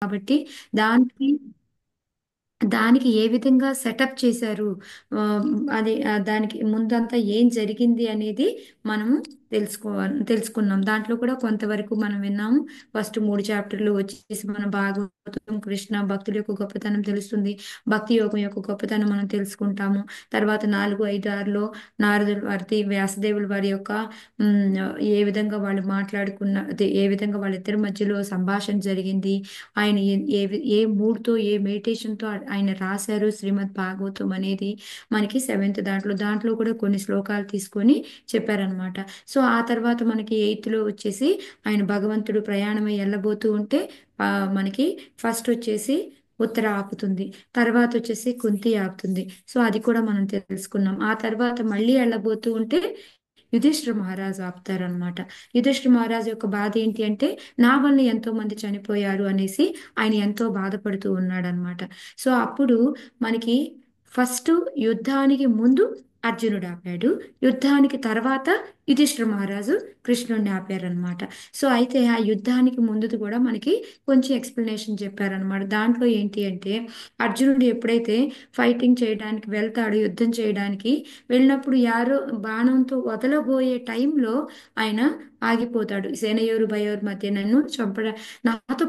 కాబట్టి దానికి దానికి ఏ విధంగా సెటప్ చేశారు, ఆ, అది దానికి ముందంతా ఏం జరిగింది అనేది మనము తెలుసుకున్నాం. దాంట్లో కూడా కొంతవరకు మనం విన్నాము. ఫస్ట్ 3 చాప్టర్లు వచ్చేసి మన భాగవతం, కృష్ణ భక్తుల యొక్క గొప్పతనం తెలుస్తుంది. భక్తి యోగం యొక్క గొప్పతనం మనం తెలుసుకుంటాము. తర్వాత 4, 5, 6లో నారదుల వారి, వ్యాసదేవుల వారి యొక్క ఉమ్, ఏ విధంగా వాళ్ళు మాట్లాడుకున్న ఏ విధంగా వాళ్ళిద్దరి మధ్యలో సంభాషణ జరిగింది, ఆయన ఏ మూడ్తో ఏ మెడిటేషన్తో ఆయన రాశారు శ్రీమద్ భాగవతం అనేది మనకి సెవెంత్ దాంట్లో కూడా కొన్ని శ్లోకాలు తీసుకొని చెప్పారనమాట. సో ఆ తర్వాత మనకి ఎయిత్లో వచ్చేసి ఆయన భగవంతుడు ప్రయాణమై వెళ్ళబోతూ ఉంటే ఆ, మనకి ఫస్ట్ వచ్చేసి ఉత్తర ఆపుతుంది, తర్వాత వచ్చేసి కుంతి ఆపుతుంది. సో అది కూడా మనం తెలుసుకున్నాం. ఆ తర్వాత మళ్ళీ వెళ్ళబోతూ ఉంటే యుధిష్ఠిర మహారాజు ఆపుతారనమాట. యుధిష్ఠిర మహారాజు యొక్క బాధ ఏంటి అంటే, నా వల్ల ఎంతో మంది చనిపోయారు అనేసి ఆయన ఎంతో బాధపడుతూ ఉన్నాడనమాట. సో అప్పుడు మనకి ఫస్ట్ యుద్ధానికి ముందు అర్జునుడు ఆపాడు, యుద్ధానికి తర్వాత యుధిష్ఠిర మహారాజు కృష్ణుడిని ఆపారనమాట. సో అయితే ఆ యుద్ధానికి ముందుది కూడా మనకి కొంచెం ఎక్స్ప్లెనేషన్ చెప్పారనమాట. దాంట్లో ఏంటి అంటే, అర్జునుడు ఎప్పుడైతే ఫైటింగ్ చేయడానికి వెళ్తాడు, యుద్ధం చేయడానికి వెళ్ళినప్పుడు యారో బాణంతో వదలబోయే టైంలో ఆయన ఆగిపోతాడు. సేనయోరు భయోరు మధ్య నన్ను నాతో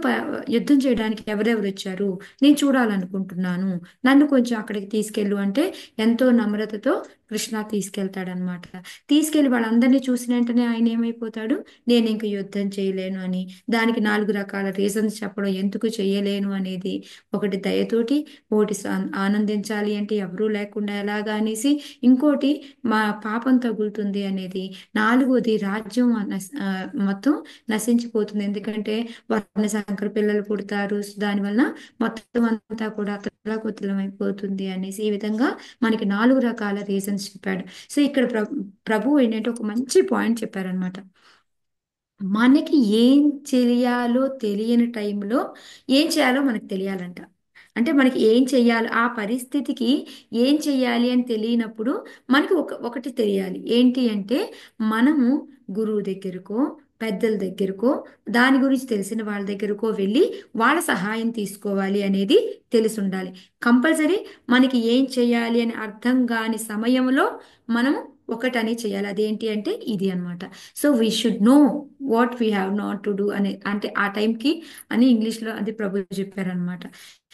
యుద్ధం చేయడానికి ఎవరెవరు వచ్చారు, నేను చూడాలనుకుంటున్నాను, నన్ను కొంచెం అక్కడికి తీసుకెళ్ళు అంటే ఎంతో నమ్రతతో కృష్ణ తీసుకెళ్తాడనమాట. తీసుకెళ్లి వాళ్ళందరినీ చూసిన వెంటనే ఆయన ఏమైపోతాడు, నేను ఇంక యుద్ధం చేయలేను అని. దానికి 4 రకాల రీజన్స్ చెప్పడం, ఎందుకు చేయలేను అనేది. ఒకటి దయతోటి, ఒకటి ఆనందించాలి అంటే ఎవరూ లేకుండా ఎలాగా అనేసి, ఇంకోటి మా పాపం తగులుతుంది అనేది, నాలుగోది రాజ్యం మొత్తం నశించిపోతుంది. ఎందుకంటే వర్ణ సంకర పిల్లలు పుడతారు, దానివల్ల మొత్తం అంతా కూడా అతలాకుతలం అయిపోతుంది అనేసి, ఈ విధంగా మనకి 4 రకాల రీజన్స్ చెప్పాడు. సో ఇక్కడ ప్రభు ఏంటంటే ఒక మంచి పాయింట్ చెప్పారనమాట. మనకి ఏం చేయాలో తెలియని టైంలో ఏం చేయాలో మనకు తెలియాలంట. అంటే మనకి ఏం చెయ్యాలి, ఆ పరిస్థితికి ఏం చెయ్యాలి అని తెలియనప్పుడు మనకి ఒకటి తెలియాలి. ఏంటి అంటే, మనము గురువు దగ్గరకో, పెద్దల దగ్గరకో, దాని గురించి తెలిసిన వాళ్ళ దగ్గరకో వెళ్ళి వాళ్ళ సహాయం తీసుకోవాలి అనేది తెలిసి ఉండాలి. కంపల్సరీ మనకి ఏం చేయాలి అని అర్థం కాని సమయంలో మనం ఒకటని చేయాలి. అదేంటి అంటే ఇది అన్నమాట. So we should know what we have not to do అనే, అంటే ఆ టైంకి అని ఇంగ్లీష్లో అది ప్రభు చెప్పారనమాట.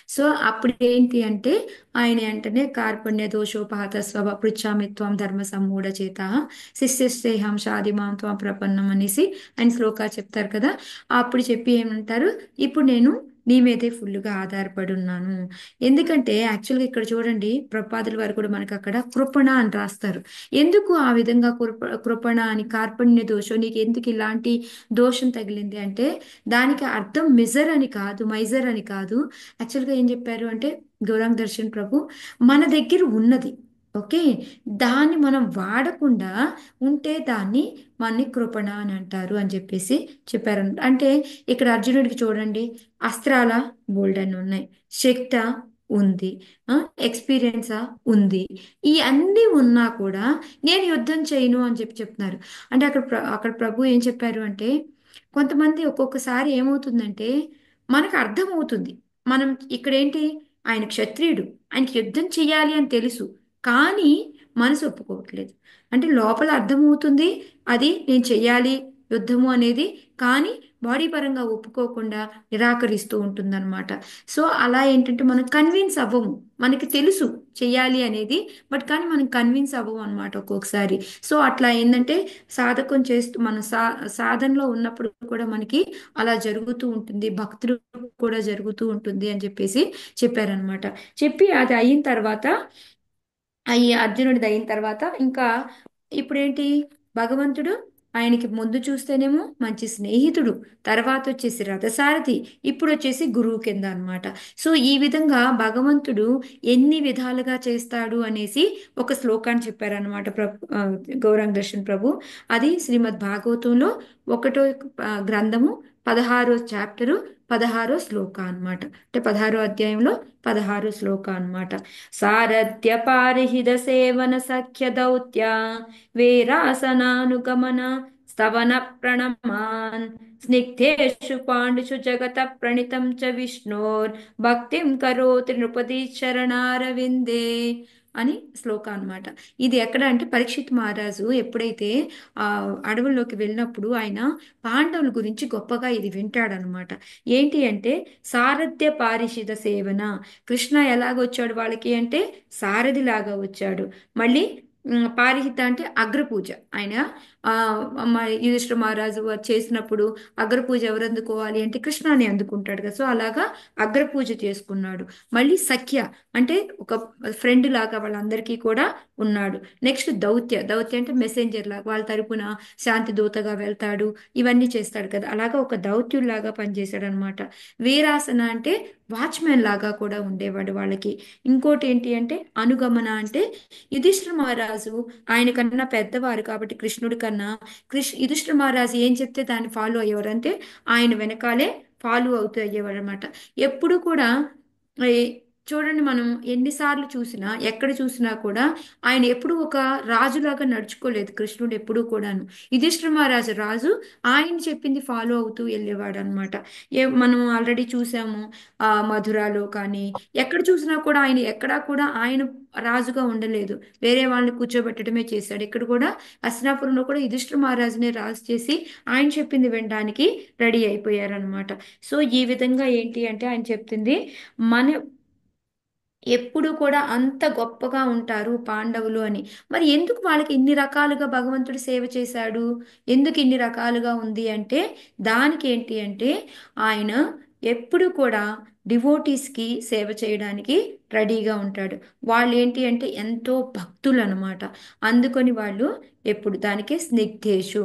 సో అప్పుడు ఏంటి అంటే, ఆయన వెంటనే కార్పణ్య దోషోపహత స్వభ పృచ్ఛామిత్వం ధర్మ సమ్మూఢ చేత శిష్యస్సేహం షాదిమాం త్వం ప్రపన్నం అనేసి ఆయన శ్లోకా చెప్తారు కదా. అప్పుడు చెప్పి ఏమంటారు, ఇప్పుడు నేను నీ మీదే ఫుల్గా ఆధారపడి ఉన్నాను. ఎందుకంటే యాక్చువల్గా ఇక్కడ చూడండి, ప్రపాదుల వారు కూడా మనకు అక్కడ కృపణ అని రాస్తారు. ఎందుకు ఆ విధంగా కృపణ అని, కార్పణ్య దోషం, నీకు ఎందుకు ఇలాంటి దోషం తగిలింది అంటే, దానికి అర్థం మిజర్ అని కాదు, మైజర్ అని కాదు. యాక్చువల్గా ఏం చెప్పారు అంటే, గౌరాంగ్ దర్శన్ ప్రభు, మన దగ్గర ఉన్నది ఓకే, దాన్ని మనం వాడకుండా ఉంటే దాన్ని మనని కృపణ అని అంటారు అని చెప్పేసి చెప్పారు. అంటే ఇక్కడ అర్జునుడికి చూడండి, అస్త్రాల బోల్డ్ అని ఉన్నాయి, శక్త ఉంది, ఎక్స్పీరియన్సా ఉంది, ఈ అన్నీ ఉన్నా కూడా నేను యుద్ధం చేయను అని చెప్పి చెప్తున్నారు. అంటే అక్కడ ప్రభు ఏం చెప్పారు అంటే, కొంతమంది ఒక్కొక్కసారి ఏమవుతుందంటే, మనకు అర్థమవుతుంది మనం ఇక్కడ ఏంటి, ఆయన క్షత్రియుడు, ఆయనకి యుద్ధం చేయాలి అని తెలుసు, కానీ మనసు ఒప్పుకోవట్లేదు. అంటే లోపల అర్థమవుతుంది అది నేను చెయ్యాలి యుద్ధము అనేది, కానీ బాడీ పరంగా ఒప్పుకోకుండా నిరాకరిస్తూ ఉంటుందన్నమాట. సో అలా ఏంటంటే మనం కన్విన్స్ అవ్వము, మనకి తెలుసు చెయ్యాలి అనేది, బట్ కానీ మనం కన్విన్స్ అవ్వము అనమాట ఒక్కొక్కసారి. సో అట్లా ఏంటంటే, సాధకం చేస్తూ మన సాధనలో ఉన్నప్పుడు కూడా మనకి అలా జరుగుతూ ఉంటుంది, భక్తులు కూడా జరుగుతూ ఉంటుంది అని చెప్పేసి చెప్పారనమాట. చెప్పి అది అయిన తర్వాత, అయ్యి అర్జునుడిది అయిన తర్వాత ఇంకా ఇప్పుడేంటి, భగవంతుడు ఆయనకి ముందు చూస్తేనేమో మంచి స్నేహితుడు, తర్వాత వచ్చేసి రథసారథి, ఇప్పుడు వచ్చేసి గురువు కింద అన్నమాట. సో ఈ విధంగా భగవంతుడు ఎన్ని విధాలుగా చేస్తాడు అనేసి ఒక శ్లోకాన్ని చెప్పారనమాట గౌరాంగ్ దర్శన్ ప్రభు. అది శ్రీమద్ భాగవతంలో ఒకటో గ్రంథము 16వ చాప్టరు 16వ శ్లోక అన్నమాట. అంటే 16వ అధ్యాయంలో 16వ శ్లోక అన్నమాట. సారథ్య పారిహిద సేవన సఖ్య దౌత్య వేరాసనానుగమన స్తవన ప్రణమాన్ స్నిగ్ధేషు పాండుషు జగత ప్రణితం చ విష్ణోర్ భక్తిం కరోతి నృపతి చరణారవిందే అని శ్లోక అన్నమాట. ఇది ఎక్కడ అంటే పరీక్షిత్ మహారాజు ఎప్పుడైతే ఆ అడవుల్లోకి వెళ్ళినప్పుడు ఆయన పాండవుల గురించి గొప్పగా ఇది వింటాడనమాట. ఏంటి అంటే సారథ్య పారిషిత సేవన, కృష్ణ ఎలాగొచ్చాడు వాళ్ళకి అంటే సారథిలాగా వచ్చాడు. మళ్ళీ పారిహిత అంటే అగ్రపూజ. ఆయన ఆ యుధిష్ఠిర మహారాజు వారు చేసినప్పుడు అగ్రపూజ ఎవరు అందుకోవాలి అంటే కృష్ణాని అందుకుంటాడు కదా, సో అలాగా అగ్రపూజ చేసుకున్నాడు. మళ్ళీ సఖ్య అంటే ఒక ఫ్రెండ్ లాగా వాళ్ళందరికీ కూడా ఉన్నాడు. నెక్స్ట్ దౌత్య, దౌత్య అంటే మెసెంజర్ లాగా వాళ్ళ తరపున శాంతి దూతగా వెళ్తాడు, ఇవన్నీ చేస్తాడు కదా, అలాగా ఒక దౌత్యుల్లాగా పనిచేశాడు అనమాట. వీరాసన అంటే వాచ్మెన్ లాగా కూడా ఉండేవాడు వాళ్ళకి. ఇంకోటి ఏంటి అంటే అనుగమన అంటే యుధిష్ఠిర మహారాజు ఆయన కన్నా పెద్దవారు కాబట్టి కృష్ణుడి కన్నా యుధిష్ఠిర మహారాజు ఏం చెప్తే దాన్ని ఫాలో అయ్యేవారు అంటే ఆయన వెనకాలే ఫాలో అవుతూ అయ్యేవారు అనమాట. ఎప్పుడు కూడా ఈ చూడండి, మనం ఎన్నిసార్లు చూసినా ఎక్కడ చూసినా కూడా ఆయన ఎప్పుడు ఒక రాజులాగా నడుచుకోలేదు కృష్ణుడు ఎప్పుడూ కూడాను. యుధిష్ఠిర మహారాజు రాజు, ఆయన చెప్పింది ఫాలో అవుతూ వెళ్ళేవాడు అనమాట. మనం ఆల్రెడీ చూసాము మధురాలో కానీ ఎక్కడ చూసినా కూడా ఆయన ఎక్కడా కూడా ఆయన రాజుగా ఉండలేదు, వేరే వాళ్ళని కూర్చోబెట్టడమే చేశాడు. ఇక్కడ కూడా హస్తినాపురంలో కూడా యుధిష్ఠిర మహారాజునే రాజు చేసి ఆయన చెప్పింది వినడానికి రెడీ అయిపోయారనమాట. సో ఈ విధంగా ఏంటి అంటే ఆయన చెప్తుంది మన ఎప్పుడు కూడా అంత గొప్పగా ఉంటారు పాండవులు అని. మరి ఎందుకు వాళ్ళకి ఇన్ని రకాలుగా భగవంతుడు సేవ చేశాడు, ఎందుకు ఇన్ని రకాలుగా ఉంది అంటే దానికి ఏంటి అంటే ఆయన ఎప్పుడు కూడా డివోటీస్కి సేవ చేయడానికి రెడీగా ఉంటాడు. వాళ్ళు ఏంటి అంటే ఎంతో భక్తులు అనమాట. అందుకొని వాళ్ళు ఎప్పుడు దానికే స్నిగ్ధేషు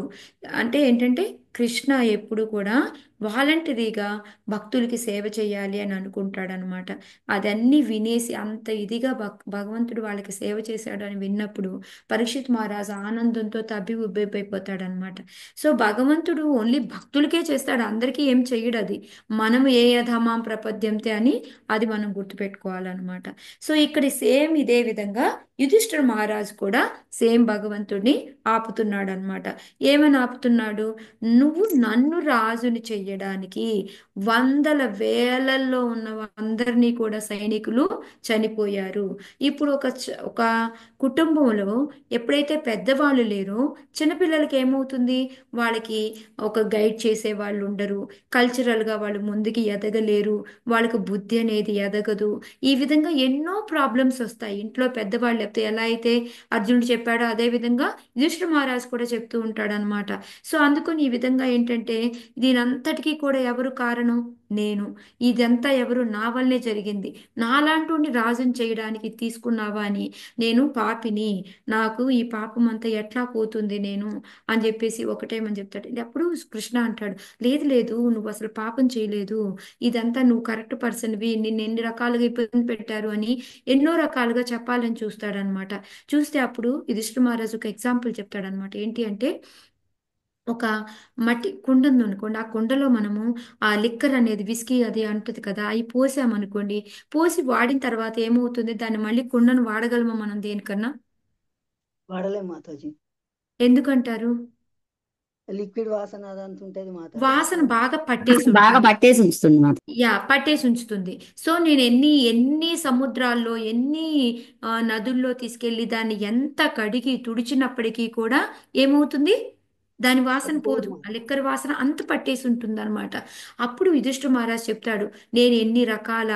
అంటే ఏంటంటే కృష్ణ ఎప్పుడు కూడా వాలంటరీగా భక్తులకి సేవ చేయాలి అని అనుకుంటాడనమాట. అదన్నీ వినేసి అంత ఇదిగా భగవంతుడు వాళ్ళకి సేవ చేశాడని విన్నప్పుడు పరీక్షిత్ మహారాజు ఆనందంతో తబ్బి ఉబ్బెబ్బైపోతాడనమాట. సో భగవంతుడు ఓన్లీ భక్తులకే చేస్తాడు, అందరికీ ఏం చెయ్యడు. అది మనం ఏ యథామాం ప్రపద్యంతే అని అది మనం గుర్తుపెట్టుకోవాలన్నమాట. సో ఇక్కడ సేమ్ ఇదే విధంగా యుధిష్ఠిర మహారాజు కూడా సేమ్ భగవంతుడిని ఆపుతున్నాడు అనమాట. ఏమని ఆపుతున్నాడు? నువ్వు నన్ను రాజుని చెయ్యడానికి వందల వేలల్లో ఉన్న అందరినీ కూడా సైనికులు చనిపోయారు. ఇప్పుడు ఒక కుటుంబంలో ఎప్పుడైతే పెద్దవాళ్ళు లేరో చిన్నపిల్లలకి ఏమవుతుంది, వాళ్ళకి ఒక గైడ్ చేసే వాళ్ళు ఉండరు, కల్చరల్గా వాళ్ళు ముందుకి ఎదగలేరు, వాళ్ళకి బుద్ధి అనేది ఎదగదు. ఈ విధంగా ఎన్నో ప్రాబ్లమ్స్ వస్తాయి ఇంట్లో పెద్దవాళ్ళు లేకపోతే. ఎలా అయితే అర్జునుడు చెప్పాడో అదే విధంగా యుధిష్ఠిర మహారాజు కూడా చెప్తూ ఉంటాడు అనమాట. సో అందుకని ఈ విధంగా ఏంటంటే దీనంతటికీ కూడా ఎవరు కారణం? నేను. ఇదంతా ఎవరు? నా వల్లే జరిగింది. నాలాంటి రాజుని చేయడానికి తీసుకున్నావా అని, నేను పాపిని, నాకు ఈ పాపం అంతా ఎట్లా పోతుంది నేను అని చెప్పేసి ఒకటేమని చెప్తాడు. అప్పుడు కృష్ణ అంటాడు, లేదు లేదు, నువ్వు అసలు పాపం చేయలేదు, ఇదంతా నువ్వు కరెక్ట్ పర్సన్వి, నిన్ను ఎన్ని రకాలుగా ఇబ్బంది పెట్టారు అని ఎన్నో రకాలుగా చెప్పాలని చూస్తాడనమాట. చూస్తే అప్పుడు యుధిష్ఠిర మహారాజు ఒక ఎగ్జాంపుల్ చెప్తాడనమాట. ఏంటి అంటే ఒక మట్టి కుండ ఉందనుకోండి, ఆ కుండలో మనము ఆ లిక్కర్ అనేది విస్కీ అది అంటుంది కదా, అవి పోసామనుకోండి, పోసి వాడిన తర్వాత ఏమవుతుంది, దాన్ని మళ్ళీ కుండను వాడగలమా మనం దేనికన్నా? వాడలేం మాతాజీ. ఎందుకంటారు? లిక్విడ్ వాసన అదంతా ఉంటది మాతాజీ వాసన అట్లా. బాగా పట్టేసి బాగా ఉంటుంది. పట్టేసి ఉంచుతుంది మాట. యా, పట్టేసి ఉంచుతుంది. సో నేను ఎన్ని ఎన్ని సముద్రాల్లో ఎన్ని నదుల్లో తీసుకెళ్లి దాన్ని ఎంత కడిగి తుడిచినప్పటికీ కూడా ఏమవుతుంది, దాని వాసన అది పోదు పోదు, ఆ మాతాజీ. లిక్కర్ వాసన అంత పట్టేసి ఉంటుంది అనమాట. అప్పుడు యుధిష్ఠిర మహారాజ్ చెప్తాడు, నేను ఎన్ని రకాల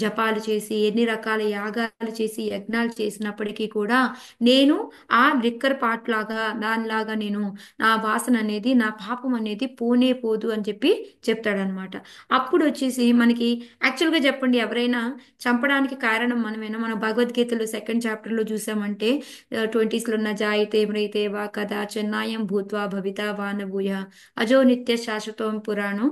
జపాలు చేసి ఎన్ని రకాల యాగాలు చేసి యజ్ఞాలు చేసినప్పటికీ కూడా నేను ఆ లిక్కర్ పాట్ లాగా దానిలాగా నేను, నా వాసన అనేది, నా పాపం అనేది పోనే పోదు అని చెప్పి చెప్తాడనమాట. అప్పుడు వచ్చేసి మనకి యాక్చువల్గా చెప్పండి, ఎవరైనా చంపడానికి కారణం మనమేనా? మన భగవద్గీతలో సెకండ్ చాప్టర్లో చూసామంటే 20స్లో ఉన్న జాయితే మ్రైతే వా కదా చెన్నాయం భూత్వా భవిత వానభూయ అజో నిత్య శాశ్వతం పురాణం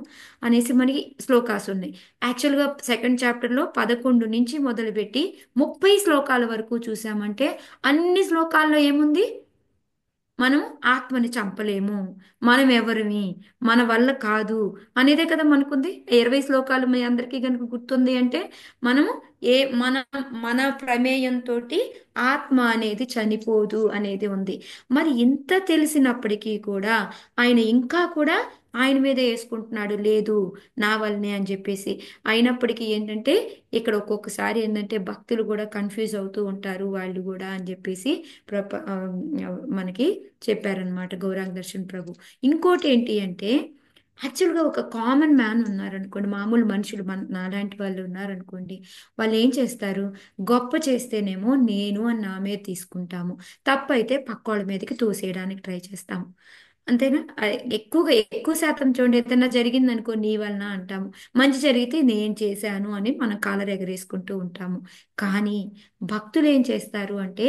అనేసి మనకి శ్లోకాస్ ఉన్నాయి. యాక్చువల్గా సెకండ్ చాప్టర్లో 11 నుంచి మొదలుపెట్టి 30 శ్లోకాల వరకు చూసామంటే అన్ని శ్లోకాల్లో ఏముంది? మనం ఆత్మని చంపలేము, మనం ఎవరిమి, మన వల్ల కాదు అనేదే కదా మనకుంది. 20 శ్లోకాలు మీ అందరికీ కనుక గుర్తుంది అంటే మనం ఏ మన మన ప్రమేయంతో ఆత్మ అనేది చనిపోదు అనేది ఉంది. మరి ఇంత తెలిసినప్పటికీ కూడా ఆయన ఇంకా కూడా ఆయన మీదే వేసుకుంటున్నాడు, లేదు నా వల్లనే అని చెప్పేసి. అయినప్పటికీ ఏంటంటే ఇక్కడ ఒక్కొక్కసారి ఏంటంటే భక్తులు కూడా కన్ఫ్యూజ్ అవుతూ ఉంటారు వాళ్ళు కూడా అని చెప్పేసి మనకి చెప్పారనమాట గౌరాంగ దర్శన్ ప్రభు. ఇంకోటి ఏంటి అంటే యాక్చువల్గా ఒక కామన్ మ్యాన్ ఉన్నారనుకోండి, మామూలు మనుషులు నాలాంటి వాళ్ళు ఉన్నారనుకోండి, వాళ్ళు ఏం చేస్తారు? గొప్ప చేస్తేనేమో నేను అని నా మీద తీసుకుంటాము, తప్పైతే పక్కోళ్ళ మీదకి తోసేయడానికి ట్రై చేస్తాము. అంతేనా? ఎక్కువగా ఎక్కువ శాతం చూడండి, ఏదైనా జరిగింది అనుకో నీ వలన అంటాము, మంచి జరిగితే నేను చేశాను అని మనం కాలర్ ఎగరేసుకుంటూ ఉంటాము. కానీ భక్తులు ఏం చేస్తారు అంటే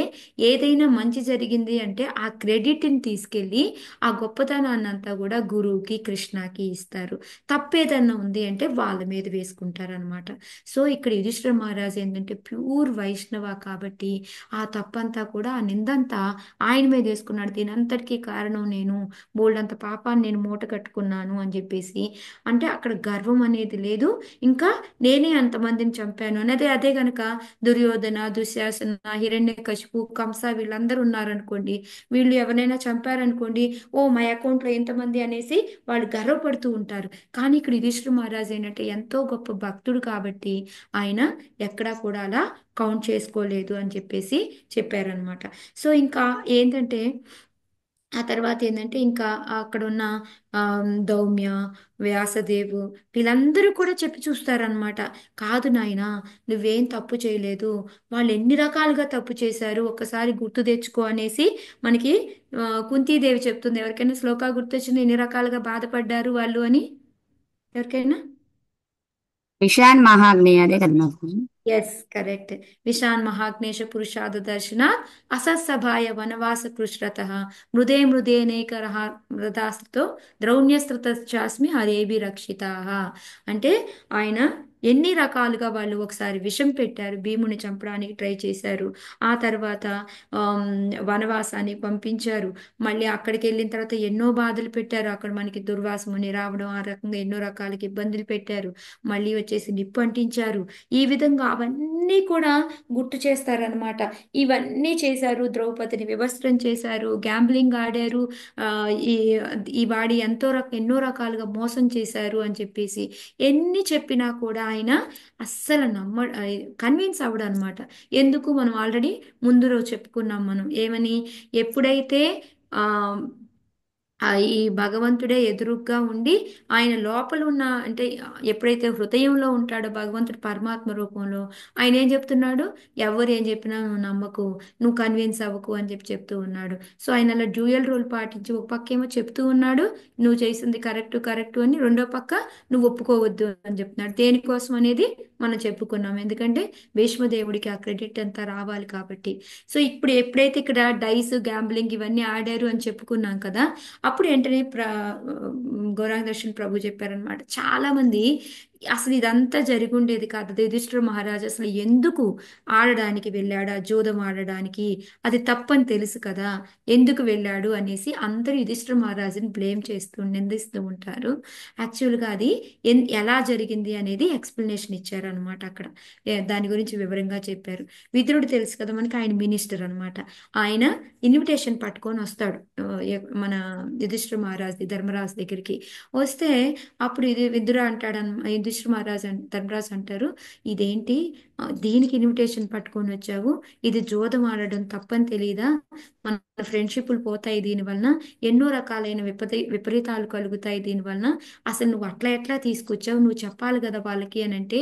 ఏదైనా మంచి జరిగింది అంటే ఆ క్రెడిట్ని తీసుకెళ్ళి ఆ గొప్పతనాన్ని అంతా కూడా గురువుకి కృష్ణకి ఇస్తారు. తప్పేదన్నా ఉంది అంటే వాళ్ళ మీద వేసుకుంటారు అనమాట. సో ఇక్కడ యుధిష్ఠిర మహారాజు ఏంటంటే ప్యూర్ వైష్ణవ కాబట్టి ఆ తప్పంతా కూడా ఆ నిందంతా ఆయన మీద వేసుకున్నాడు. దీనంతటికీ కారణం నేను, బోల్డంత పాపాన్ని నేను మూట కట్టుకున్నాను అని చెప్పేసి. అంటే అక్కడ గర్వం అనేది లేదు, ఇంకా నేనే అంతమందిని చంపాను అనేది. అదే గనక దుర్యోధన, దుశ్శాసన, హిరణ్యకశిపు, కంస వీళ్ళందరూ ఉన్నారనుకోండి, వీళ్ళు ఎవరైనా చంపారనుకోండి, ఓ మా అకౌంట్లో ఎంతమంది అనేసి వాళ్ళు గర్వపడుతూ ఉంటారు. కానీ ఇక్కడ యుధిష్ఠిర మహారాజు ఏంటంటే ఎంతో గొప్ప భక్తుడు కాబట్టి ఆయన ఎక్కడా కూడా అలా కౌంట్ చేసుకోలేదు అని చెప్పేసి చెప్పారనమాట. సో ఇంకా ఏంటంటే ఆ తర్వాత ఏంటంటే ఇంకా అక్కడ ఉన్న ఆ, దౌమ్య, వ్యాసదేవు వీళ్ళందరూ కూడా చెప్పి చూస్తారనమాట. కాదు నాయనా, నువ్వేం తప్పు చేయలేదు, వాళ్ళు ఎన్ని రకాలుగా తప్పు చేశారు ఒక్కసారి గుర్తు తెచ్చుకో అనేసి మనకి కుంతీదేవి చెప్తుంది. ఎవరికైనా శ్లోకా గుర్తొచ్చింది ఎన్ని రకాలుగా బాధపడ్డారు వాళ్ళు అని? ఎవరికైనా? విషాన్ మహాగ్నేయ అదే కదా నాకు. Yes, correct. విశాన్ మహాగ్నేశ పురుషాద దర్శన అసత్సభాయ వనవాస కృష్రత మృదే మృదేనేక రథాస్తో ద్రౌణ్యస్త్రతశ్చాస్మి హరేభి రక్షిత. అంటే ఆయన ఎన్ని రకాలుగా వాళ్ళు ఒకసారి విషం పెట్టారు, భీముని చంపడానికి ట్రై చేశారు, ఆ తర్వాత ఆమ్, వనవాసానికి పంపించారు, మళ్ళీ అక్కడికి వెళ్ళిన తర్వాత ఎన్నో బాధలు పెట్టారు, అక్కడ మనకి దుర్వాసముని రావడం ఆ రకంగా ఎన్నో రకాలకి ఇబ్బందులు పెట్టారు, మళ్ళీ వచ్చేసి నిప్పు అంటించారు. ఈ విధంగా అవన్నీ కూడా గుర్తు చేస్తారనమాట. ఇవన్నీ చేశారు, ద్రౌపదిని వివస్త్రం చేశారు, గ్యాంబ్లింగ్ ఆడారు, ఆ, ఈ ఈ వాడి ఎన్నో రకాలుగా మోసం చేశారు అని చెప్పేసి ఎన్ని చెప్పినా కూడా ఆయన అస్సలు కన్విన్స్ అవ్వడు అనమాట. ఎందుకు? మనం ఆల్రెడీ ముందు రోజు చెప్పుకున్నాం మనం ఏమని. ఎప్పుడైతే ఆ ఈ భగవంతుడే ఎదురుగ్గా ఉండి ఆయన లోపల ఉన్న అంటే ఎప్పుడైతే హృదయంలో ఉంటాడో భగవంతుడు పరమాత్మ రూపంలో, ఆయన ఏం చెప్తున్నాడు? ఎవరు ఏం చెప్పినా నువ్వు నమ్మకు, నువ్వు కన్విన్స్ అవ్వకు అని చెప్పి చెప్తూ ఉన్నాడు. సో ఆయన అలా డ్యూయల్ రోల్ పాటించి ఒక పక్క ఏమో చెప్తూ ఉన్నాడు నువ్వు చేసింది కరెక్ట్ కరెక్ట్ అని, రెండో పక్క నువ్వు ఒప్పుకోవద్దు అని చెప్తున్నాడు. దేనికోసం అనేది మనం చెప్పుకున్నాం, ఎందుకంటే భీష్మదేవుడికి ఆ క్రెడిట్ అంతా రావాలి కాబట్టి. సో ఇప్పుడు ఎప్పుడైతే ఇక్కడ డైస్ గ్యాంబ్లింగ్ ఇవన్నీ ఆడారు అని చెప్పుకున్నాం కదా, అప్పుడు వెంటనే గౌరాంగ దర్శన్ ప్రభు చెప్పారనమాట. చాలా మంది అసలు ఇదంతా జరిగి ఉండేది కాదు, యుధిష్ఠిర మహారాజు అసలు ఎందుకు ఆడడానికి వెళ్ళాడా, జూదం ఆడడానికి, అది తప్పని తెలుసు కదా, ఎందుకు వెళ్ళాడు అనేసి అందరూ యుధిష్ఠిర మహారాజుని బ్లేమ్ చేస్తూ నిందిస్తూ ఉంటారు. యాక్చువల్గా అది ఎలా జరిగింది అనేది ఎక్స్ప్లెనేషన్ ఇచ్చారనమాట అక్కడ. దాని గురించి వివరంగా చెప్పారు. విదురుడు తెలుసు కదా మనకి, ఆయన మినిస్టర్ అనమాట. ఆయన ఇన్విటేషన్ పట్టుకొని వస్తాడు మన యుధిష్ఠిర మహారాజ్ ధర్మరాజు దగ్గరికి. వస్తే అప్పుడు ఇది విదుర అంటాడు, యుధిష్ఠిర మహారాజు ధర్మరాజు అంటారు, ఇదేంటి దీనికి ఇన్విటేషన్ పట్టుకొని వచ్చావు, ఇది జోదం ఆడడం తప్పని తెలియదా, మన ఫ్రెండ్షిప్లు పోతాయి దీనివలన, ఎన్నో రకాలైన విపరీతాలు కలుగుతాయి దీనివలన, అసలు నువ్వు అట్లా ఎట్లా తీసుకొచ్చావు, నువ్వు చెప్పాలి కదా వాళ్ళకి అని అంటే,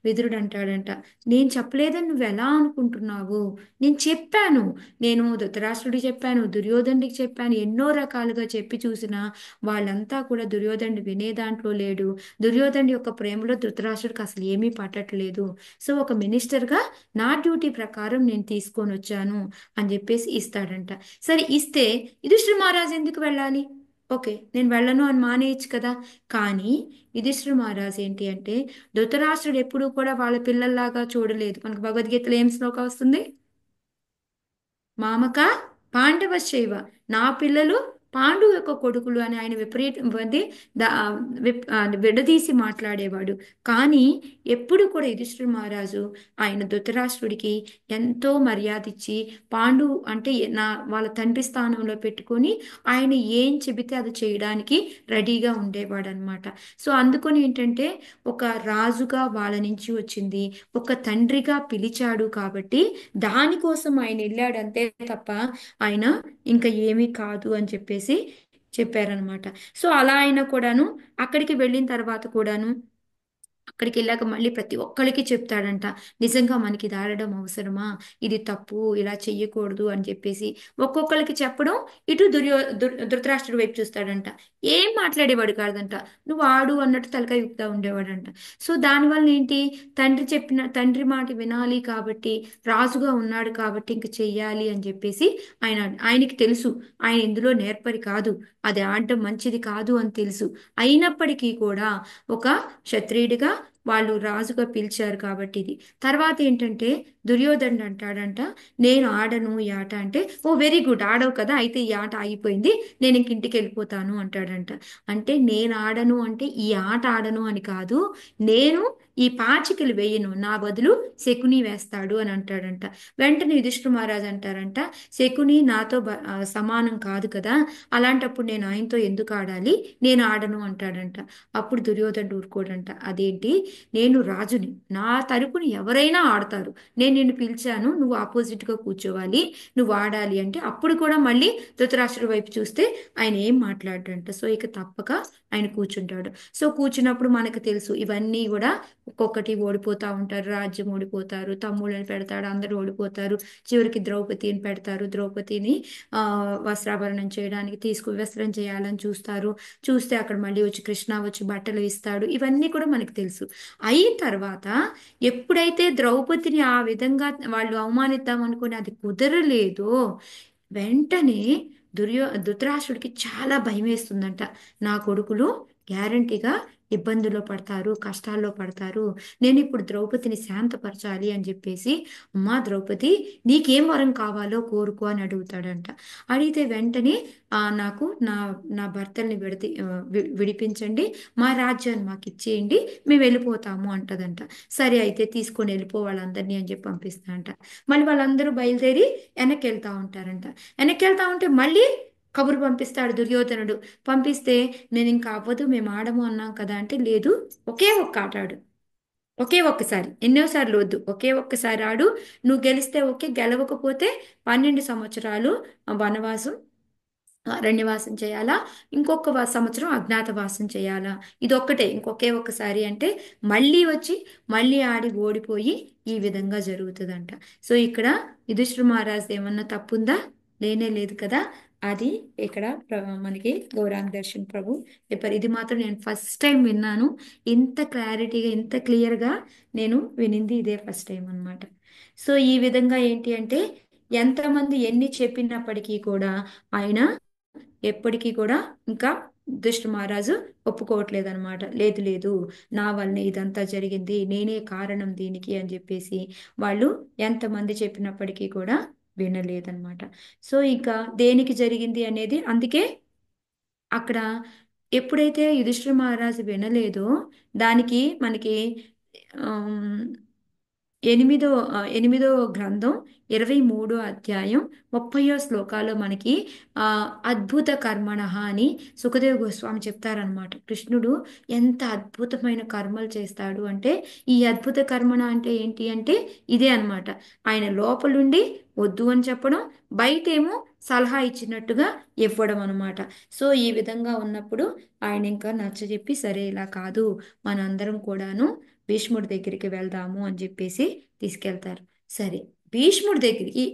విదురుడు అంటాడంట, నేను చెప్పలేదని నువ్వు ఎలా అనుకుంటున్నావు, నేను చెప్పాను, నేను ధృతరాష్ట్రుడికి చెప్పాను, దుర్యోధనుడికి చెప్పాను, ఎన్నో రకాలుగా చెప్పి చూసినా వాళ్ళంతా కూడా దుర్యోధనుడు వినే దాంట్లో లేడు, దుర్యోధనుడి యొక్క ప్రేమలో ధృతరాష్ట్రుడికి అసలు ఏమీ పట్టట్లేదు, సో ఒక మినిస్టర్గా నా డ్యూటీ ప్రకారం నేను తీసుకొని వచ్చాను అని చెప్పేసి ఇస్తాడంట. సరే ఇస్తే యుధిష్ఠిర మహారాజు ఎందుకు వెళ్ళాలి? ఓకే నేను వెళ్ళను అని మానేయచ్చు కదా. కానీ యుధిష్ఠిర మహారాజు ఏంటి అంటే ధృతరాష్ట్రుడు ఎప్పుడూ కూడా వాళ్ళ పిల్లల్లాగా చూడలేదు. మనకు భగవద్గీతలో ఏం శ్లోకం వస్తుంది? మామక పాండవశైవ, నా పిల్లలు పాండు యొక్క కొడుకులు అని ఆయన విడదీసి మాట్లాడేవాడు. కానీ ఎప్పుడు కూడా యుధిష్ఠిర మహారాజు ఆయన ధృతరాష్ట్రుడికి ఎంతో మర్యాద ఇచ్చి పాండు అంటే వాళ్ళ తండ్రి స్థానంలో పెట్టుకొని ఆయన ఏం చెబితే అది చేయడానికి రెడీగా ఉండేవాడు అనమాట. సో అందుకని ఏంటంటే ఒక రాజుగా వాళ్ళ నుంచి వచ్చింది, ఒక తండ్రిగా పిలిచాడు కాబట్టి దానికోసం ఆయన వెళ్ళాడు అంతే తప్ప ఆయన ఇంకా ఏమీ కాదు అని చెప్పేసి చెప్పారనమాట. సో అలా అయినా కూడాను అక్కడికి వెళ్ళిన తర్వాత కూడాను అక్కడికి వెళ్ళాక మళ్ళీ ప్రతి ఒక్కరికి చెప్తాడంట, నిజంగా మనకి ఇది ఆడడం అవసరమా, ఇది తప్పు, ఇలా చెయ్యకూడదు అని చెప్పేసి ఒక్కొక్కరికి చెప్పడం. ఇటు ధృతరాష్ట్రుడి వైపు చూస్తాడంట, ఏం మాట్లాడేవాడు కాదంట, నువ్వు ఆడు అన్నట్టు తలకాయ ఊపుతా ఉండేవాడంట. సో దానివల్ల ఏంటి, తండ్రి మాట వినాలి కాబట్టి, రాజుగా ఉన్నాడు కాబట్టి ఇంక చెయ్యాలి అని చెప్పేసి ఆయనకి తెలుసు ఆయన ఇందులో నేర్పరి కాదు, అది ఆడడం మంచిది కాదు అని తెలుసు. అయినప్పటికీ కూడా ఒక క్షత్రియుడిగా వాళ్ళు రాజుగా పిలిచారు కాబట్టి ఇది. తర్వాత ఏంటంటే దుర్యోధనుడు అంటాడంట, నేను ఆడను ఈ ఆట అంటే, ఓ వెరీ గుడ్, ఆడవు కదా, అయితే ఈ ఆట ఆగిపోయింది, నేను ఇంక ఇంటికి వెళ్ళిపోతాను అంటాడంట. అంటే నేను ఆడను అంటే ఈ ఆట ఆడను అని కాదు, నేను ఈ పాచికలు వేయను, నా బదులు శకుని వేస్తాడు అని అంటాడంట. వెంటనే యుధిష్ఠిర మహారాజు అంటారంట, శకుని నాతో సమానం కాదు కదా, అలాంటప్పుడు నేను ఆయనతో ఎందుకు ఆడాలి, నేను ఆడను అంటాడంట. అప్పుడు దుర్యోధనుడు ఊరుకోడంట, అదేంటి, నేను రాజుని, నా తరపుని ఎవరైనా ఆడతారు, నేను నిన్ను పిలిచాను, నువ్వు ఆపోజిట్ గా కూర్చోవాలి, నువ్వు ఆడాలి అంటే అప్పుడు కూడా మళ్ళీ ధృతరాష్ట్రుడి వైపు చూస్తే ఆయన ఏం మాట్లాడంట. సో ఇక తప్పక ఆయన కూర్చుంటాడు. సో కూర్చున్నప్పుడు మనకు తెలుసు ఇవన్నీ కూడా ఒక్కొక్కటి ఓడిపోతా ఉంటారు, రాజ్యం ఓడిపోతారు, తమ్ముళ్ళని పెడతాడు, అందరూ ఓడిపోతారు. చివరికి ద్రౌపదిని పెడతారు, ద్రౌపదిని వస్త్రాభరణం చేయడానికి వస్త్రం చేయాలని చూస్తారు. చూస్తే అక్కడ మళ్ళీ వచ్చి కృష్ణ వచ్చి బట్టలు ఇస్తాడు. ఇవన్నీ కూడా మనకు తెలుసు. అయిన తర్వాత ఎప్పుడైతే ద్రౌపదిని ఆ విధంగా వాళ్ళు అవమానిద్దాం అనుకుని అది కుదరలేదో, వెంటనే ధృతరాష్ట్రుడికి చాలా భయం వేస్తుందంట, నా కొడుకులు గ్యారంటీగా ఇబ్బందుల్లో పడతారు, కష్టాల్లో పడతారు, నేను ఇప్పుడు ద్రౌపదిని శాంతపరచాలి అని చెప్పేసి, అమ్మా ద్రౌపది నీకేం వరం కావాలో కోరుకో అని అడుగుతాడంట. అడిగితే వెంటనే నాకు నా నా భర్తల్ని విడిపించండి, మా రాజ్యాన్ని మాకు ఇచ్చేయండి, మేము వెళ్ళిపోతాము అంటదంట. సరే అయితే తీసుకొని వెళ్ళిపో వాళ్ళందరినీ అని చెప్పి పంపిస్తాడంట. మళ్ళీ వాళ్ళందరూ బయలుదేరి వెనక్కి వెళ్తా ఉంటారంట. వెనక్కి వెళ్తా ఉంటే మళ్ళీ కబురు పంపిస్తాడు దుర్యోధనుడు. పంపిస్తే నేను ఇంకా అవ్వదు, మేము ఆడము అన్నాం కదా అంటే, లేదు, ఒకే ఒక్క ఆట ఆడు, ఒకే ఒక్కసారి, ఎన్నోసార్లు వద్దు, ఒకే ఒక్కసారి ఆడు, నువ్వు గెలిస్తే ఓకే, గెలవకపోతే 12 సంవత్సరాలు వనవాసం అరణ్యవాసం చేయాలా, ఇంకొక సంవత్సరం అజ్ఞాతవాసం చేయాలా, ఇదొక్కటే, ఇంకొకే ఒక్కసారి అంటే మళ్ళీ వచ్చి మళ్ళీ ఆడి ఓడిపోయి ఈ విధంగా జరుగుతుందంట. సో ఇక్కడ యుధిష్ఠిర మహారాజు ఏమన్నా తప్పుందా, లేనే లేదు కదా. అది ఇక్కడ మనకి గౌరాంగ దర్శన్ ప్రభు చెప్పారు. ఇది మాత్రం నేను ఫస్ట్ టైం విన్నాను, ఇంత క్లారిటీగా ఇంత క్లియర్గా నేను వినింది ఇదే ఫస్ట్ టైం అనమాట. సో ఈ విధంగా ఏంటి అంటే ఎంతమంది ఎన్ని చెప్పినప్పటికీ కూడా ఆయన ఎప్పటికీ కూడా ఇంకా యుధిష్ఠిర మహారాజు ఒప్పుకోవట్లేదు అనమాట. లేదు లేదు, నా వల్లనే ఇదంతా జరిగింది, నేనే కారణం దీనికి అని చెప్పేసి వాళ్ళు ఎంతమంది చెప్పినప్పటికీ కూడా వినలేదన్నమాట. సో ఇంకా దేనికి జరిగింది అనేది, అందుకే అక్కడ ఎప్పుడైతే యుధిష్ఠిర మహారాజు వినలేదో దానికి మనకి ఆమ్, ఎనిమిదో గ్రంథం 23వ అధ్యాయం 30వ శ్లోకాల్లో మనకి అద్భుత కర్మణః అని సుఖదేవ్ గోస్వామి చెప్తారనమాట. కృష్ణుడు ఎంత అద్భుతమైన కర్మలు చేస్తాడు అంటే, ఈ అద్భుత కర్మణ అంటే ఏంటి అంటే ఇదే అన్నమాట. ఆయన లోపలుండి వద్దు అని చెప్పడం, బయటేమో సలహా ఇచ్చినట్టుగా ఇవ్వడం అనమాట. సో ఈ విధంగా ఉన్నప్పుడు ఆయన ఇంకా నచ్చజెప్పి, సరే ఇలా కాదు, మనందరం కూడాను భీష్ముడి దగ్గరికి వెళ్దాము అని చెప్పేసి తీసుకెళ్తారు. సరే, భీష్ముడి దగ్గరికి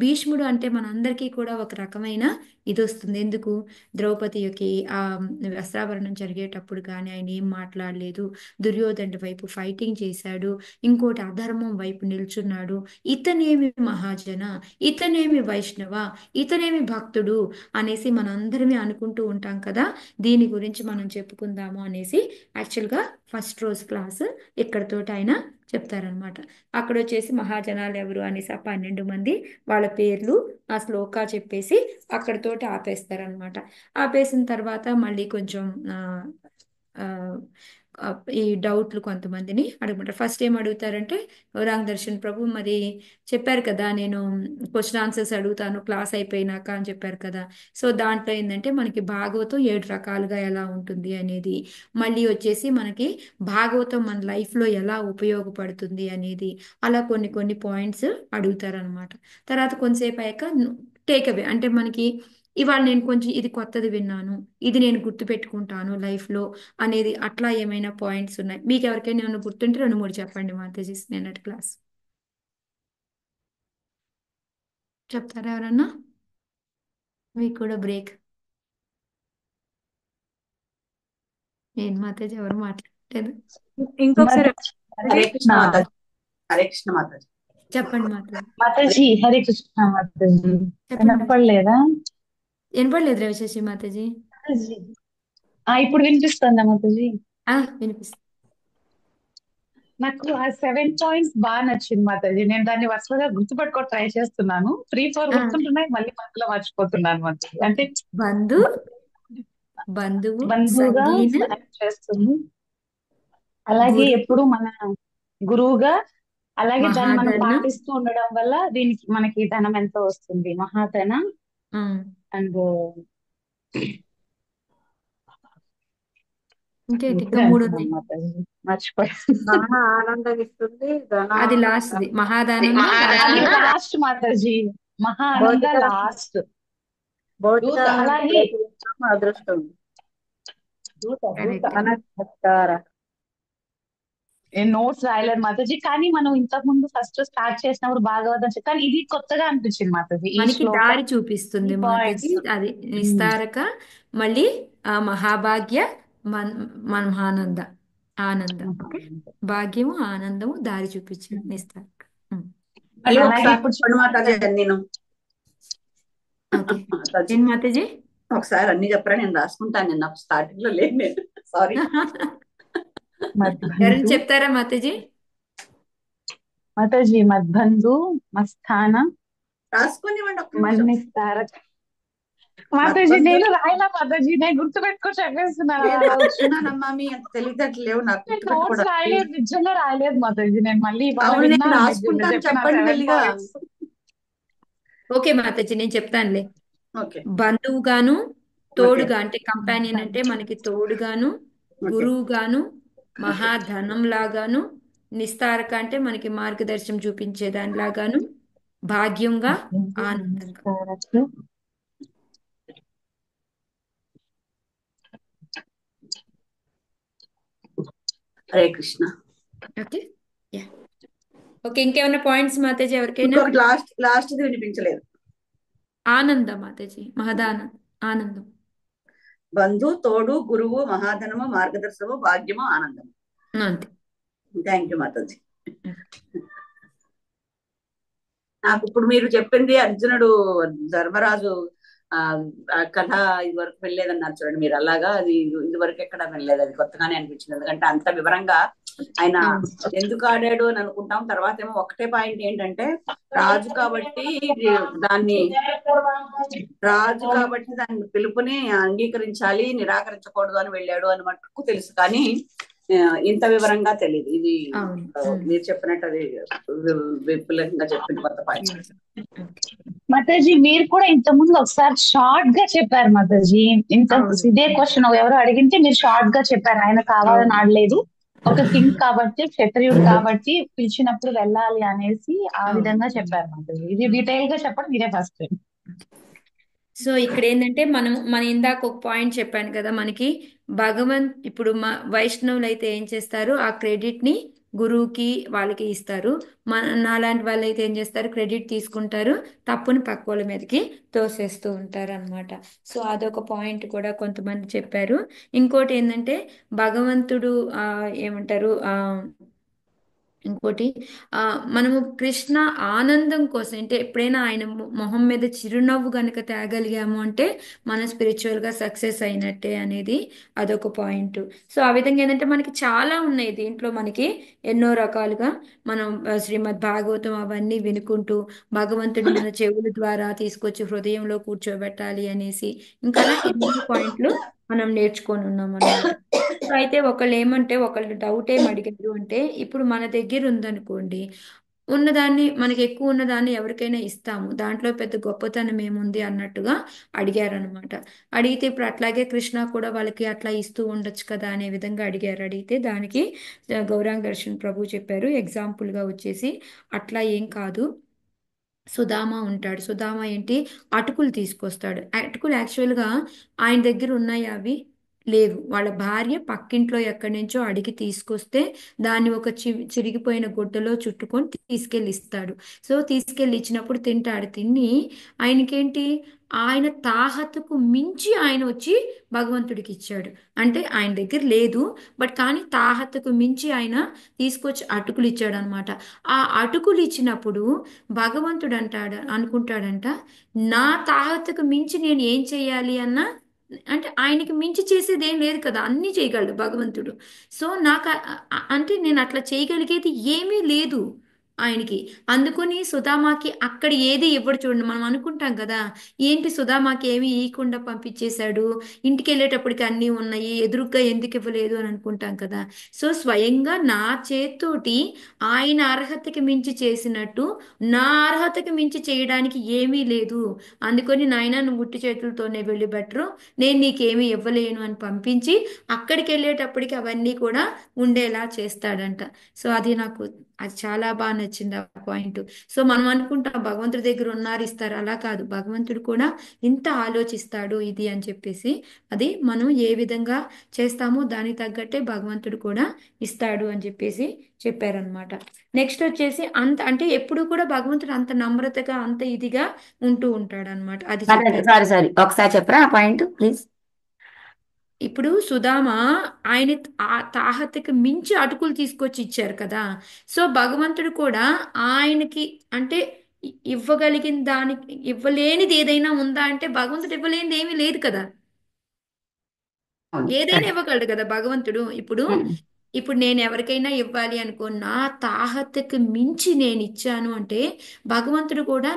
భీష్ముడు అంటే మనందరికీ కూడా ఒక రకమైన ఇది వస్తుంది. ఎందుకు, ద్రౌపదికి ఆ వస్త్రాభరణం జరిగేటప్పుడు కానీ ఆయన ఏం మాట్లాడలేదు, దుర్యోధనుడి వైపు ఫైటింగ్ చేశాడు, ఇంకోటి అధర్మం వైపు నిల్చున్నాడు, ఇతనేమి మహాజన, ఇతనేమి వైష్ణవ, ఇతనేమి భక్తుడు అనేసి మనందరమే అనుకుంటూ ఉంటాం కదా. దీని గురించి మనం చెప్పుకుందాము అనేసి యాక్చువల్గా ఫస్ట్ రోజు క్లాస్ ఇక్కడతోటి ఆయన చెప్తారనమాట. అక్కడ వచ్చేసి మహాజనాలు ఎవరు అనేసి ఆ 12 మంది వాళ్ళ పేర్లు ఆ శ్లోకా చెప్పేసి అక్కడితోటి ఆపేస్తారనమాట. ఆపేసిన తర్వాత మళ్ళీ కొంచెం ఆ, ఆ, ఆ, ఈ డౌట్లు కొంతమందిని అడుగుతారు. ఫస్ట్ ఏం అడుగుతారంటే, రాంగ్ దర్శన్ ప్రభు మరి చెప్పారు కదా నేను క్వశ్చన్ ఆన్సర్స్ అడుగుతాను క్లాస్ అయిపోయినాక అని చెప్పారు కదా. సో దాంట్లో ఏంటంటే మనకి భాగవతం 7 రకాలుగా ఎలా ఉంటుంది అనేది, మళ్ళీ వచ్చేసి మనకి భాగవతం మన లైఫ్లో ఎలా ఉపయోగపడుతుంది అనేది, అలా కొన్ని కొన్ని పాయింట్స్ అడుగుతారనమాట. తర్వాత కొంతసేపు అయ్యాక టేక్ అవే అంటే మనకి ఇవాళ నేను కొంచెం ఇది కొత్తది విన్నాను, ఇది నేను గుర్తుపెట్టుకుంటాను లైఫ్లో అనేది, అట్లా ఏమైనా పాయింట్స్ ఉన్నాయి మీకు ఎవరికైనా ఏమైనా గుర్తుంటే 2 3 చెప్పండి మాతాజీ. నిన్నటి క్లాస్ చెప్తారా ఎవరన్నా? మీకు కూడా బ్రేక్. ఏం మాతాజీ ఎవరు మాట్లాడలేదు? ఇంకొకసారి హరే కృష్ణ మాతాజీ. హరే కృష్ణ మాతాజీ. చెప్పండి మాతాజీ. మాతాజీ హరే కృష్ణ మాతాజీ. చెప్పండి. వినపడలేదా వినపడలేదు రవిశేషి మాతాజీ. మాతాజీ? ఇప్పుడు వినిపిస్తుందా మాతాజీ? వినిపిస్తుంది. నాకు ఆ 7 పాయింట్స్ బాగా నచ్చింది మాతాజీ. నేను దాన్ని వరుసగా గుర్తుపెట్టుకో ట్రై చేస్తున్నాను. 3 4 గుర్తుంటున్నాయి, మళ్ళీ మధ్యలో మర్చిపోతున్నాను మాతాజీ. అంటే బంధు బంధువు బంధువుగా సంగీన సాయం చేస్తుంది, అలాగే గురు ఎప్పుడు మన గురువుగా, అలాగే దాన్ని మనం మహాధన. పాటిస్తూ ఉండడం వల్ల దీనికి మనకి ధనం ఎంతో వస్తుంది. మహాధన అండ్ ఇంకేంటి ఇంకా ఇప్పుడే 3 అంటున్నాను ఉన్నాయి. మాతాజీ, మర్చిపోయాను. ధన ఆనందం ఇస్తుంది. అది లాస్ట్ది మహాదానంలో అది last. లాస్ట్ మాతాజీ. మహా ఆనంద భౌతిక లాస్ట్. భౌతిక అలాగే అదృష్టం. Correct. అనస్కార. నేను నోట్స్ రాయలేదు మాతాజీ, కానీ మనం ఇంతకు ముందు ఫస్ట్ స్టార్ట్ చేసినప్పుడు భాగవతం కానీ ఇది కొత్తగా అనిపించింది మాతాజీ. ఈ మనకి శ్లోకం, దారి చూపిస్తుంది ఈ మాతాజీ. పాయింట్స్. అది నిస్తారక, మళ్ళీ మహాభాగ్య, మహానంద, ఆనంద. ఓకే, భాగ్యము ఆనందము దారి చూపించింది నిస్తారక. మళ్ళీ అలాగే ఒకసారి ఇప్పుడు చెప్పండి మాతాజీ నేను. ఓకే మాతాజీ ఏం మాతాజీ? ఒకసారి అన్ని చెప్పరా, నేను రాసుకుంటాను. నేను నాకు స్టార్టింగ్ లో లేదు, నేను సారీ. ఎవరైనా చెప్తారా మాతాజీ? మాతాజీ మద్బంధు మస్థాన రాసుకునివ్వండి ఒక్క నిమిషం. మన్నిస్తారక. మాతాజీ నేను రాయలా మాతాజీ, నేను గుర్తు పెట్టుకో చెప్పేస్తున్నాను. వచ్చినానమ్మా, మీ అంత తెలివితేటలు లేవు నాకు నోట్స్ గుర్తుపెట్టుకోవడానికి. రాయలేదు, నిజంగా రాయలేదు మాతాజీ. నేను మళ్ళీ ఇవాళ అవును, నేను విన్నాను మీరు రాసుకుంటాను, చెప్పిన చెప్పండి 7 మెల్లిగా. పాయింట్స్. ఓకే మాతాజీ నేను చెప్తానులే. ఓకే బంధువుగాను, ఓకే తోడుగా అంటే కంపానియన్ అంటే మనకి తోడుగాను, ఓకే గురువుగాను, మహాధనం లాగాను, నిస్తారక అంటే మనకి మార్గదర్శనం చూపించే దానిలాగాను, భాగ్యంగా, ఆనందంగా. Hare Krishna. Okay yeah. Okay ఇంకేమైనా పాయింట్స్ మాతాజీ ఎవరికైనా? ఇంకొకటి లాస్ట్ వినిపించలేదు. ఆనందం మాతాజీ, మహదానందం, ఆనందం. బంధు, తోడు, గురువు, మహాధనము, మార్గదర్శనము, భాగ్యము, ఆనందము. అంతే. Thank you Mataji. నాకు ఇప్పుడు మీరు చెప్పింది అర్జునుడు ధర్మరాజు ఆ కథ ఇది వరకు వెళ్ళలేదన్నారు చూడండి మీరు. అలాగా అది ఇది వరకు ఎక్కడ వెళ్ళలేదు, అది కొత్తగానే అనిపించింది. ఎందుకంటే అంత వివరంగా ఆయన ఎందుకు ఆడాడు అని అనుకుంటాం. తర్వాత ఏమో ఒకటే పాయింట్ ఏంటంటే రాజు కాబట్టి దాన్ని పిలుపుని అంగీకరించాలి, నిరాకరించకూడదు అని వెళ్ళాడు అని మటుకు తెలుసు, కానీ ఇంత వివరంగా తెలియదు. ఇది మీరు చెప్పినట్టు అది విపులంగా చెప్పిన కొత్త పాయింట్. మాతాజీ మీరు కూడా ఇంత ముందు ఒకసారి షార్ట్ గా చెప్పారు మాతాజీ. ఇదే క్వశ్చన్ ఎవరు అడిగితే మీరు షార్ట్ గా చెప్పారు. ఆయన కావాలని ఆడలేదు, ఒక కింగ్ కాబట్టి క్షత్రియుడు కాబట్టి పిలిచినప్పుడు వెళ్ళాలి అనేసి ఆ విధంగా చెప్పారు మాతాజీ. ఇది డీటెయిల్ గా చెప్పడం మీరే ఫస్ట్. సో ఇక్కడ ఏంటంటే మన ఇందాక ఒక పాయింట్ చెప్పాను కదా, మనకి ఇప్పుడు వైష్ణవులు అయితే ఏం చేస్తారు, ఆ క్రెడిట్ ని గురువుకి వాళ్ళకి ఇస్తారు. నాలాంటి వాళ్ళు అయితే ఏం చేస్తారు, క్రెడిట్ తీసుకుంటారు, తప్పుని పక్క వాళ్ళ మీదకి తోసేస్తూ ఉంటారు అనమాట. సో అదొక పాయింట్ కూడా కొంతమంది చెప్పారు. ఇంకోటి ఏంటంటే భగవంతుడు ఏమంటారు ఇంకోటి ఆ మనము కృష్ణ ఆనందం కోసం అంటే ఎప్పుడైనా ఆయన మొహం మీద చిరునవ్వు గనుక తేగలిగాము అంటే మనం స్పిరిచువల్ గా సక్సెస్ అయినట్టే అనేది అదొక పాయింట్. సో ఆ విధంగా ఏంటంటే మనకి చాలా ఉన్నాయి దీంట్లో, మనకి ఎన్నో రకాలుగా మనం శ్రీమద్ భాగవతం అవన్నీ వినుకుంటూ భగవంతుడి మన చెవుల ద్వారా తీసుకొచ్చి హృదయంలో కూర్చోబెట్టాలి అనేసి ఇంకా అలా ఎన్నో పాయింట్లు మనం నేర్చుకొని ఉన్నాం అనమాట. అయితే ఒకళ్ళు ఏమంటే ఒకళ్ళు డౌట్ ఏం అడిగారు అంటే, ఇప్పుడు మన దగ్గర ఉందనుకోండి, ఉన్నదాన్ని మనకి ఎక్కువ ఉన్నదాన్ని ఎవరికైనా ఇస్తాము, దాంట్లో పెద్ద గొప్పతనం ఏముంది అన్నట్టుగా అడిగారనమాట. అడిగితే ఇప్పుడు అట్లాగే కృష్ణ కూడా వాళ్ళకి అట్లా ఇస్తూ ఉండొచ్చు కదా అనే విధంగా అడిగారు. అడిగితే దానికి గౌరాంగ దర్శన్ ప్రభు చెప్పారు ఎగ్జాంపుల్ గా వచ్చేసి, అట్లా ఏం కాదు. సుధామ ఉంటాడు. సుధామ ఏంటి, అటుకులు తీసుకొస్తాడు. అటుకులు యాక్చువల్గా ఆయన దగ్గర ఉన్నాయి, అవి లేవు. వాళ్ళ భార్య పక్కింట్లో ఎక్కడి నుంచో అడిగి తీసుకొస్తే దాన్ని ఒక చిరిగిపోయిన గుడ్డలో చుట్టుకొని తీసుకెళ్ళి ఇస్తాడు. సో తీసుకెళ్ళి ఇచ్చినప్పుడు తింటాడు. తిని ఆయనకేంటి, ఆయన తాహతుకు మించి ఆయన వచ్చి భగవంతుడికి ఇచ్చాడు. అంటే ఆయన దగ్గర లేదు, బట్ కానీ తాహతుకు మించి ఆయన తీసుకొచ్చి అటుకులు ఇచ్చాడు అనమాట. ఆ అటుకులు ఇచ్చినప్పుడు భగవంతుడు అనుకుంటాడంట, నా తాహతకు మించి నేను ఏం చేయాలి అన్న, అంటే ఆయనకి మించి చేసేది ఏం లేదు కదా, అన్నీ చేయగలడు భగవంతుడు. సో నాకు అంటే నేను అట్లా చేయగలిగేది ఏమీ లేదు ఆయనకి. అందుకని సుధామాకి అక్కడ ఏది ఇవ్వడు. చూడండి, మనం అనుకుంటాం కదా, ఏంటి సుధామాకి ఏమి ఇవ్వకుండా పంపించేశాడు, ఇంటికి వెళ్ళేటప్పటికి అన్నీ ఉన్నాయి, ఎదురుగ్గా ఎందుకు ఇవ్వలేదు అని అనుకుంటాం కదా. సో స్వయంగా నా చేత్తోటి ఆయన అర్హతకి మించి చేసినట్టు నా అర్హతకి మించి చేయడానికి ఏమీ లేదు. అందుకని నాయన నువ్వు ఉట్టి చేతులతోనే వెళ్ళి బెటరు, నేను నీకేమీ ఇవ్వలేను అని పంపించి అక్కడికి వెళ్ళేటప్పటికి అవన్నీ కూడా ఉండేలా చేస్తాడంట. సో అది నాకు అది చాలా బాగా నచ్చింది ఆ పాయింట్. సో మనం అనుకుంటాం భగవంతుడి దగ్గర ఉన్నారు ఇస్తారు, అలా కాదు, భగవంతుడు కూడా ఇంత ఆలోచిస్తాడు ఇది అని చెప్పేసి, అది మనం ఏ విధంగా చేస్తామో దానికి తగ్గట్టే భగవంతుడు కూడా ఇస్తాడు అని చెప్పేసి చెప్పారనమాట. నెక్స్ట్ వచ్చేసి అంత అంటే ఎప్పుడు కూడా భగవంతుడు అంత నమ్రతగా అంత ఇదిగా ఉంటూ ఉంటాడు అనమాట, అది చెప్పారు. సారీ సారీ, ఒకసారి చెప్పరా ఆ పాయింట్ ప్లీజ్. ఇప్పుడు సుధామ ఆయన ఆ తాహతకి మించి అటుకులు తీసుకొచ్చి ఇచ్చారు కదా. సో భగవంతుడు కూడా ఆయనకి అంటే ఇవ్వగలిగిన దానికి ఇవ్వలేనిది ఏదైనా ఉందా అంటే భగవంతుడు ఇవ్వలేనిది ఏమీ లేదు కదా, అవును, ఏదైనా కరెక్ట్. ఇవ్వగలడు కదా భగవంతుడు. ఇప్పుడు ఇప్పుడు నేను ఎవరికైనా ఇవ్వాలి అనుకో, నా తాహతకు మించి నేను ఇచ్చాను అంటే భగవంతుడు కూడా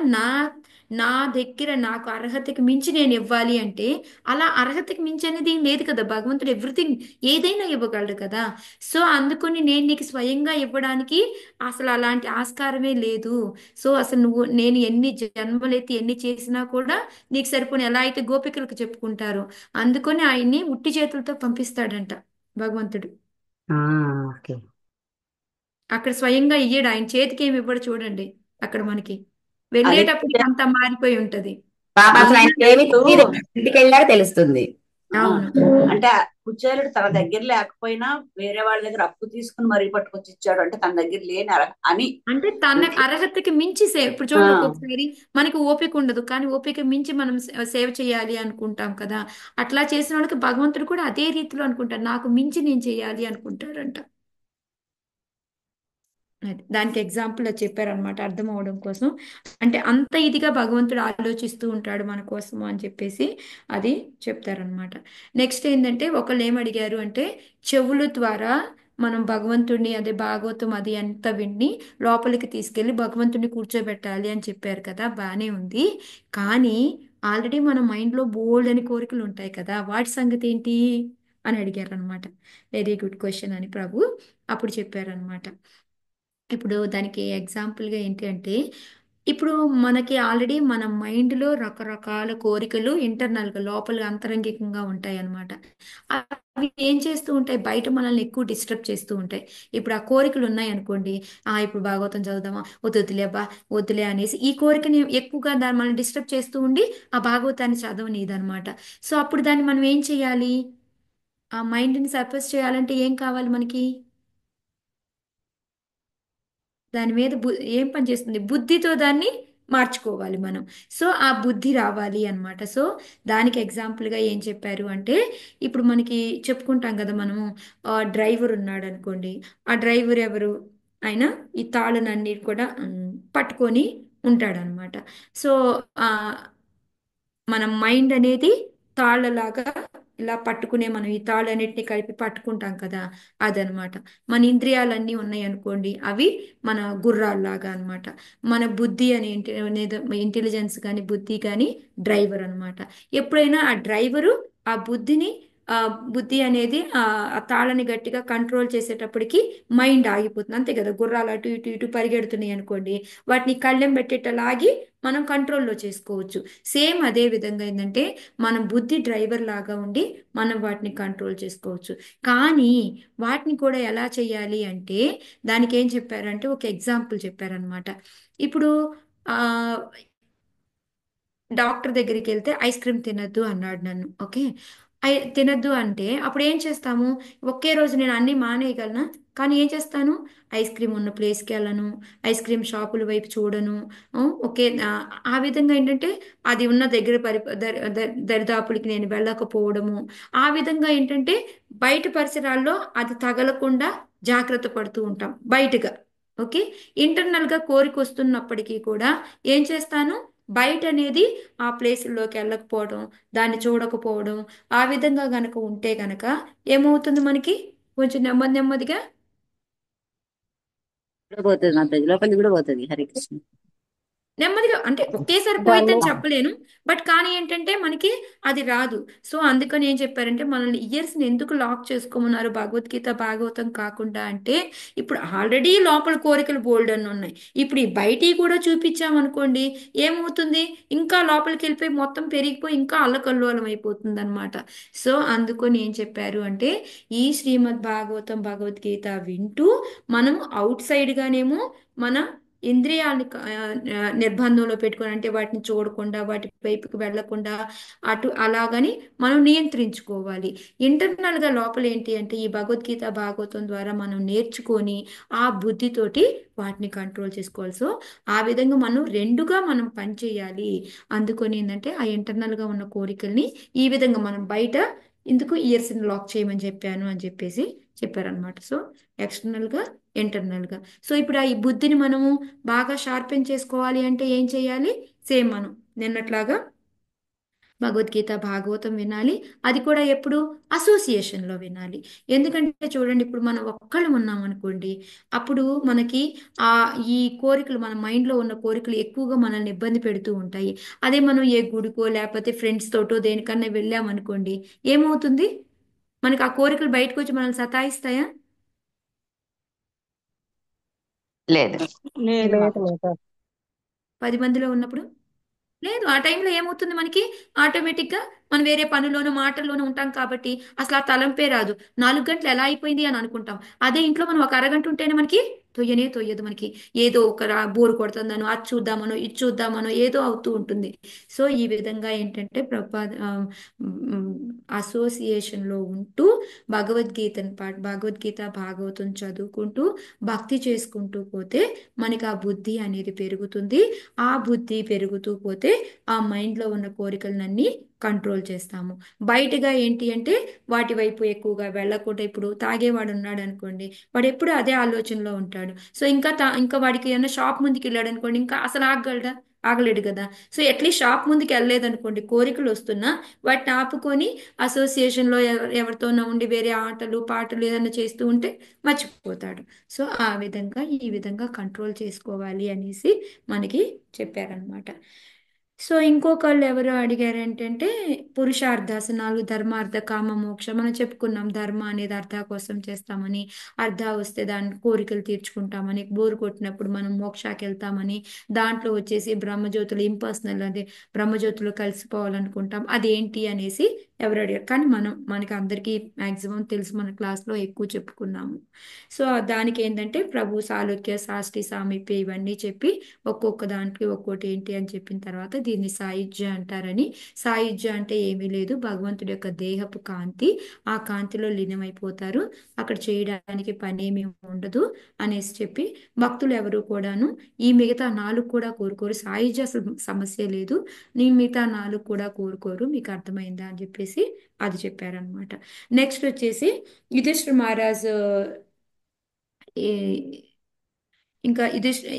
నా దగ్గర నాకు అర్హతకి మించి నేను ఇవ్వాలి అంటే, అలా అర్హతకి మించి అనేది ఏం లేదు కదా, భగవంతుడు ఎవ్రీథింగ్ ఏదైనా ఇవ్వగలడు కదా. సో అందుకని నేను నీకు స్వయంగా ఇవ్వడానికి అసలు అలాంటి ఆస్కారమే లేదు. సో అసలు నేను ఎన్ని జన్మలెత్తి ఎన్ని చేసినా కూడా నీకు సరిపోని, ఎలా అయితే గోపికలకు చెప్పుకుంటారో, అందుకని ఆయన్ని ఉట్టి చేతులతో పంపిస్తాడంట భగవంతుడు. ఆ, ఓకే. అక్కడ స్వయంగా ఇయ్యడు, ఆయన చేతికి ఏమి ఇవ్వడు చూడండి. అక్కడ మనకి అదే వెళ్ళేటప్పటికి అంతా మారిపోయి ఉంటది. పాప అసలు ఆయన ఏమి కుచేలుడు తెలియదు, ఇంటికి వెళ్ళాక తెలుస్తుంది. అవును. అంటే కుచేలుడు తన దగ్గర లేకపోయినా వేరే వాళ్ళ దగ్గర అప్పు తీసుకుని మరీ పట్టుకొచ్చి ఇచ్చాడు అంటే తన దగ్గర లేని అని. అంటే తన అర్హతకి మించి సేవ. ఇప్పుడు చూడండి, ఒక్కొక్కసారి మనకి ఓపిక ఉండదు, కానీ ఓపిక మించి మనం సేవ చేయాలి అనుకుంటాం కదా. అట్లా చేసిన వాళ్ళకి భగవంతుడు కూడా అదే రీతిలో అనుకుంటాడు, నాకు మించి నేను చేయాలి అనుకుంటాడంట. దానికి ఎగ్జాంపుల్ చెప్పారనమాట అర్థం అవడం కోసం. అంటే అంత ఇదిగా భగవంతుడు ఆలోచిస్తూ ఉంటాడు మన కోసము అని చెప్పేసి అది చెప్తారనమాట. నెక్స్ట్ ఏంటంటే ఒకళ్ళు ఏమడిగారు అంటే, చెవుల ద్వారా మనం భగవంతుడిని అదే భాగవతం అది అంతా విని లోపలికి తీసుకెళ్లి భగవంతుడిని కూర్చోబెట్టాలి అని చెప్పారు కదా, బానే ఉంది. కానీ ఆల్రెడీ మన మైండ్లో బోల్డ్ అని కోరికలు ఉంటాయి కదా, వాటి సంగతి ఏంటి అని అడిగారు అనమాట. వెరీ గుడ్ క్వశ్చన్ అని ప్రభు అప్పుడు చెప్పారనమాట. ఇప్పుడు దానికి ఎగ్జాంపుల్గా ఏంటి అంటే, ఇప్పుడు మనకి ఆల్రెడీ మన మైండ్లో రకరకాల కోరికలు ఇంటర్నల్గా లోపల అంతరంగికంగా ఉంటాయి అన్నమాట. అవి ఏం చేస్తూ ఉంటాయి, బయట మనల్ని ఎక్కువ డిస్టర్బ్ చేస్తూ ఉంటాయి. ఇప్పుడు ఆ కోరికలు ఉన్నాయి అనుకోండి, ఇప్పుడు భాగవతం చదువుదామా, వద్దులే అబ్బా వద్దులే అనేసి ఈ కోరికని ఎక్కువగా దాన్ని మనం డిస్టర్బ్ చేస్తూ ఉండి ఆ భాగవతాన్ని చదవనీదనమాట. సో అప్పుడు దాన్ని మనం ఏం చేయాలి, ఆ మైండ్ని సర్ప్రెస్ చేయాలంటే ఏం కావాలి మనకి, దాని మీద ఏం పని చేస్తుంది, బుద్ధితో దాన్ని మార్చుకోవాలి మనం. సో ఆ బుద్ధి రావాలి అన్నమాట. సో దానికి ఎగ్జాంపుల్గా ఏం చెప్పారు అంటే, ఇప్పుడు మనకి చెప్పుకుంటాం కదా మనము, డ్రైవర్ ఉన్నాడు అనుకోండి, ఆ డ్రైవర్ ఎవరు, ఆయన ఈ తాళ్ళనన్నీ కూడా పట్టుకొని ఉంటాడనమాట. సో ఆ మన మైండ్ అనేది తాళ్ళలాగా ఇలా పట్టుకునే, మనం ఈ తాళ్ళన్నిటిని కలిపి పట్టుకుంటాం కదా, అదనమాట. మన ఇంద్రియాలన్నీ ఉన్నాయి అనుకోండి, అవి మన గుర్రాల్లాగా అన్నమాట. మన బుద్ధి అనేది ఇంటెలిజెన్స్ కానీ బుద్ధి కానీ డ్రైవర్ అన్నమాట. ఎప్పుడైనా ఆ డ్రైవరు ఆ బుద్ధిని ఆ బుద్ధి అనేది ఆ తాళని గట్టిగా కంట్రోల్ చేసేటప్పటికి మైండ్ ఆగిపోతుంది, అంతే కదా. గుర్రాలు అటు ఇటు ఇటు పరిగెడుతున్నాయి అనుకోండి, వాటిని కళ్ళెం పెట్టేటలాగి మనం కంట్రోల్లో చేసుకోవచ్చు. సేమ్ అదే విధంగా ఏంటంటే మన బుద్ధి డ్రైవర్ లాగా ఉండి మనం వాటిని కంట్రోల్ చేసుకోవచ్చు. కానీ వాటిని కూడా ఎలా చేయాలి అంటే, దానికి ఏం చెప్పారంటే ఒక ఎగ్జాంపుల్ చెప్పారనమాట. ఇప్పుడు ఆ డాక్టర్ దగ్గరికి వెళ్తే ఐస్ క్రీమ్ తినద్దు అన్నాడు నన్ను. ఓకే, తినద్దు అంటే అప్పుడు ఏం చేస్తాము? ఒకే రోజు నేను అన్ని మానేయగలనా? కానీ ఏం చేస్తాను? ఐస్ క్రీమ్ ఉన్న ప్లేస్కి వెళ్ళను, ఐస్ క్రీమ్ షాపుల వైపు చూడను. ఓకే, ఆ విధంగా ఏంటంటే అది ఉన్న దగ్గర దరిదాపులకి నేను వెళ్ళకపోవడము. ఆ విధంగా ఏంటంటే బయట పరిసరాల్లో అది తగలకుండా జాగ్రత్త పడుతూ ఉంటాం బయటగా. ఓకే, ఇంటర్నల్ గా కోరిక వస్తున్నప్పటికీ కూడా ఏం చేస్తాను? బయట అనేది ఆ ప్లేసుల్లోకి వెళ్ళకపోవడం, దాన్ని చూడకపోవడం, ఆ విధంగా గనక ఉంటే గనక ఏమవుతుంది మనకి? కొంచెం నెమ్మది నెమ్మదిగా కూడా పోతుంది మాతాజీ, లోపలికి కూడా పోతుంది. హరే కృష్ణ. నెమ్మదిగా అంటే ఒకేసారి దాన్ని పోయిద్దని చెప్పలేను, బట్ కానీ ఏంటంటే మనకి అది రాదు. సో అందుకని ఏం చెప్పారంటే మనల్ని ఇయర్స్ ని ఎందుకు లాక్ చేసుకోమన్నారు భగవద్గీత భాగవతం కాకుండా అంటే, ఇప్పుడు ఆల్రెడీ లోపల కోరికలు బోల్డ్ అని ఉన్నాయి, ఇప్పుడు ఈ బయటికి కూడా చూపించామనుకోండి, ఏమవుతుంది? ఇంకా లోపలికి వెళ్ళిపోయి మొత్తం పెరిగిపోయి ఇంకా అల్లకల్లోలం అయిపోతుంది అనమాట. సో అందుకని ఏం చెప్పారు అంటే, ఈ శ్రీమద్ భాగవతం భగవద్గీత వింటూ మనం అవుట్ సైడ్ గానేమో మన ఇంద్రియాలని నిర్బంధంలో పెట్టుకొని, అంటే వాటిని చూడకుండా వాటి వైపుకి వెళ్లకుండా అటు అలాగని మనం నియంత్రించుకోవాలి. ఇంటర్నల్ గా లోపల ఏంటి అంటే ఈ భగవద్గీత భాగవతం ద్వారా మనం నేర్చుకొని ఆ బుద్ధితోటి వాటిని కంట్రోల్ చేసుకోవాలి. సో ఆ విధంగా మనం రెండుగా మనం పని చేయాలి. అందుకని ఏంటంటే ఆ ఇంటర్నల్ గా ఉన్న కోరికల్ని ఈ విధంగా మనం బయట ఇందుకు ఇయర్స్ ని లాక్ చేయమని చెప్పాను అని చెప్పేసి చెప్పారనమాట. సో ఎక్స్టర్నల్ గా, ఇంటర్నల్ గా. సో ఇప్పుడు ఈ బుద్ధిని మనము బాగా షార్పెన్ చేసుకోవాలి అంటే ఏం చేయాలి? సేమ్ మనం నిన్నట్లాగా భగవద్గీత భాగవతం వినాలి. అది కూడా ఎప్పుడు? అసోసియేషన్లో వినాలి. ఎందుకంటే చూడండి, ఇప్పుడు మనం ఒక్కళ్ళు ఉన్నాం అనుకోండి, అప్పుడు మనకి ఆ ఈ కోరికలు, మన మైండ్లో ఉన్న కోరికలు ఎక్కువగా మనల్ని ఇబ్బంది పెడుతూ ఉంటాయి. అదే మనం ఏ గుడికో లేకపోతే ఫ్రెండ్స్ తోటో దేనికన్నా వెళ్ళామనుకోండి, ఏమవుతుంది? మనకి ఆ కోరికలు బయటకు వచ్చి మనల్ని సతాయిస్తాయా? లేదు. లేదు మాత. 10 మందిలో ఉన్నప్పుడు లేదు. ఆ టైంలో ఏమవుతుంది మనకి? ఆటోమేటిక్ గా మనం వేరే పనుల్లోనూ మాటల్లోనూ ఉంటాం కాబట్టి అసలు ఆ తలంపే రాదు. 4 గంటలు ఎలా అయిపోయింది అని అనుకుంటాం. అదే ఇంట్లో మనం ఒక అరగంట ఉంటేనే మనకి తొయ్యనే తొయ్యదు. మనకి ఏదో ఒక బోరు కొడుతుందనో, అది చూద్దామనో ఇది చూద్దామనో ఏదో అవుతూ ఉంటుంది. సో ఈ విధంగా ఏంటంటే అసోసియేషన్ లో ఉంటూ భగవద్గీత భాగవతం చదువుకుంటూ భక్తి చేసుకుంటూ పోతే మనకి ఆ బుద్ధి అనేది పెరుగుతుంది. ఆ బుద్ధి పెరుగుతూ పోతే ఆ మైండ్లో ఉన్న కోరికలన్నీ కంట్రోల్ చేస్తాము. బయటగా ఏంటి అంటే వాటి వైపు ఎక్కువగా వెళ్ళకుండా, ఇప్పుడు తాగేవాడు ఉన్నాడు అనుకోండి, వాడు ఎప్పుడు అదే ఆలోచనలో ఉంటాడు. సో ఇంకా వాడికి ఏమన్నా షాప్ ముందుకు వెళ్ళాడు అనుకోండి, ఇంకా అసలు ఆగగలడా? ఆగలేడు కదా. సో అట్లీస్ట్ షాప్ ముందుకు వెళ్ళలేదు అనుకోండి, కోరికలు వస్తున్నా వాటిని ఆపుకొని అసోసియేషన్లో ఎవరితోనో ఉండి వేరే ఆటలు పాటలు ఏదైనా చేస్తూ ఉంటే మర్చిపోతాడు. సో ఆ విధంగా ఈ విధంగా కంట్రోల్ చేసుకోవాలి అనేసి మనకి చెప్పారనమాట. సో ఇంకొకళ్ళు ఎవరు అడిగారు ఏంటంటే పురుషార్థాసనాలు, ధర్మార్థ కామ మోక్ష. మనం చెప్పుకున్నాం ధర్మ అనేది అర్థ కోసం చేస్తామని, అర్థ వస్తే దాని కోరికలు తీర్చుకుంటామని, బోరు కొట్టినప్పుడు మనం మోక్షాకి వెళ్తామని, దాంట్లో వచ్చేసి బ్రహ్మజ్యోతులు ఇంపర్సనల్, అదే బ్రహ్మజ్యోతులు కలిసిపోవాలనుకుంటాం. అదేంటి అనేసి ఎవరు అడిగారు. కానీ మనకి అందరికీ మాక్సిమం తెలుసు, మన క్లాస్లో ఎక్కువ చెప్పుకున్నాము. సో దానికి ఏంటంటే ప్రభు సాలోక్య సాష్టి సామీప్య ఇవన్నీ చెప్పి ఒక్కొక్క దానికి ఒక్కోటి ఏంటి అని చెప్పిన తర్వాత దీన్ని సాయుజ్య అంటారని. సాయుజ్య అంటే ఏమీ లేదు, భగవంతుడి యొక్క దేహపు కాంతి, ఆ కాంతిలో లీనమైపోతారు, అక్కడ చేయడానికి పని ఏమీ ఉండదు అనేసి చెప్పి, భక్తులు ఎవరు కూడాను ఈ మిగతా 4 కూడా కోరుకోరు. సాయుజ్య అసలు సమస్య లేదు, నీ మిగతా 4 కూడా కోరుకోరు. మీకు అర్థమైందా అని చెప్పేసి అది చెప్పారనమాట. నెక్స్ట్ వచ్చేసి యుధిష్ఠిర మహారాజ్ ఇంకా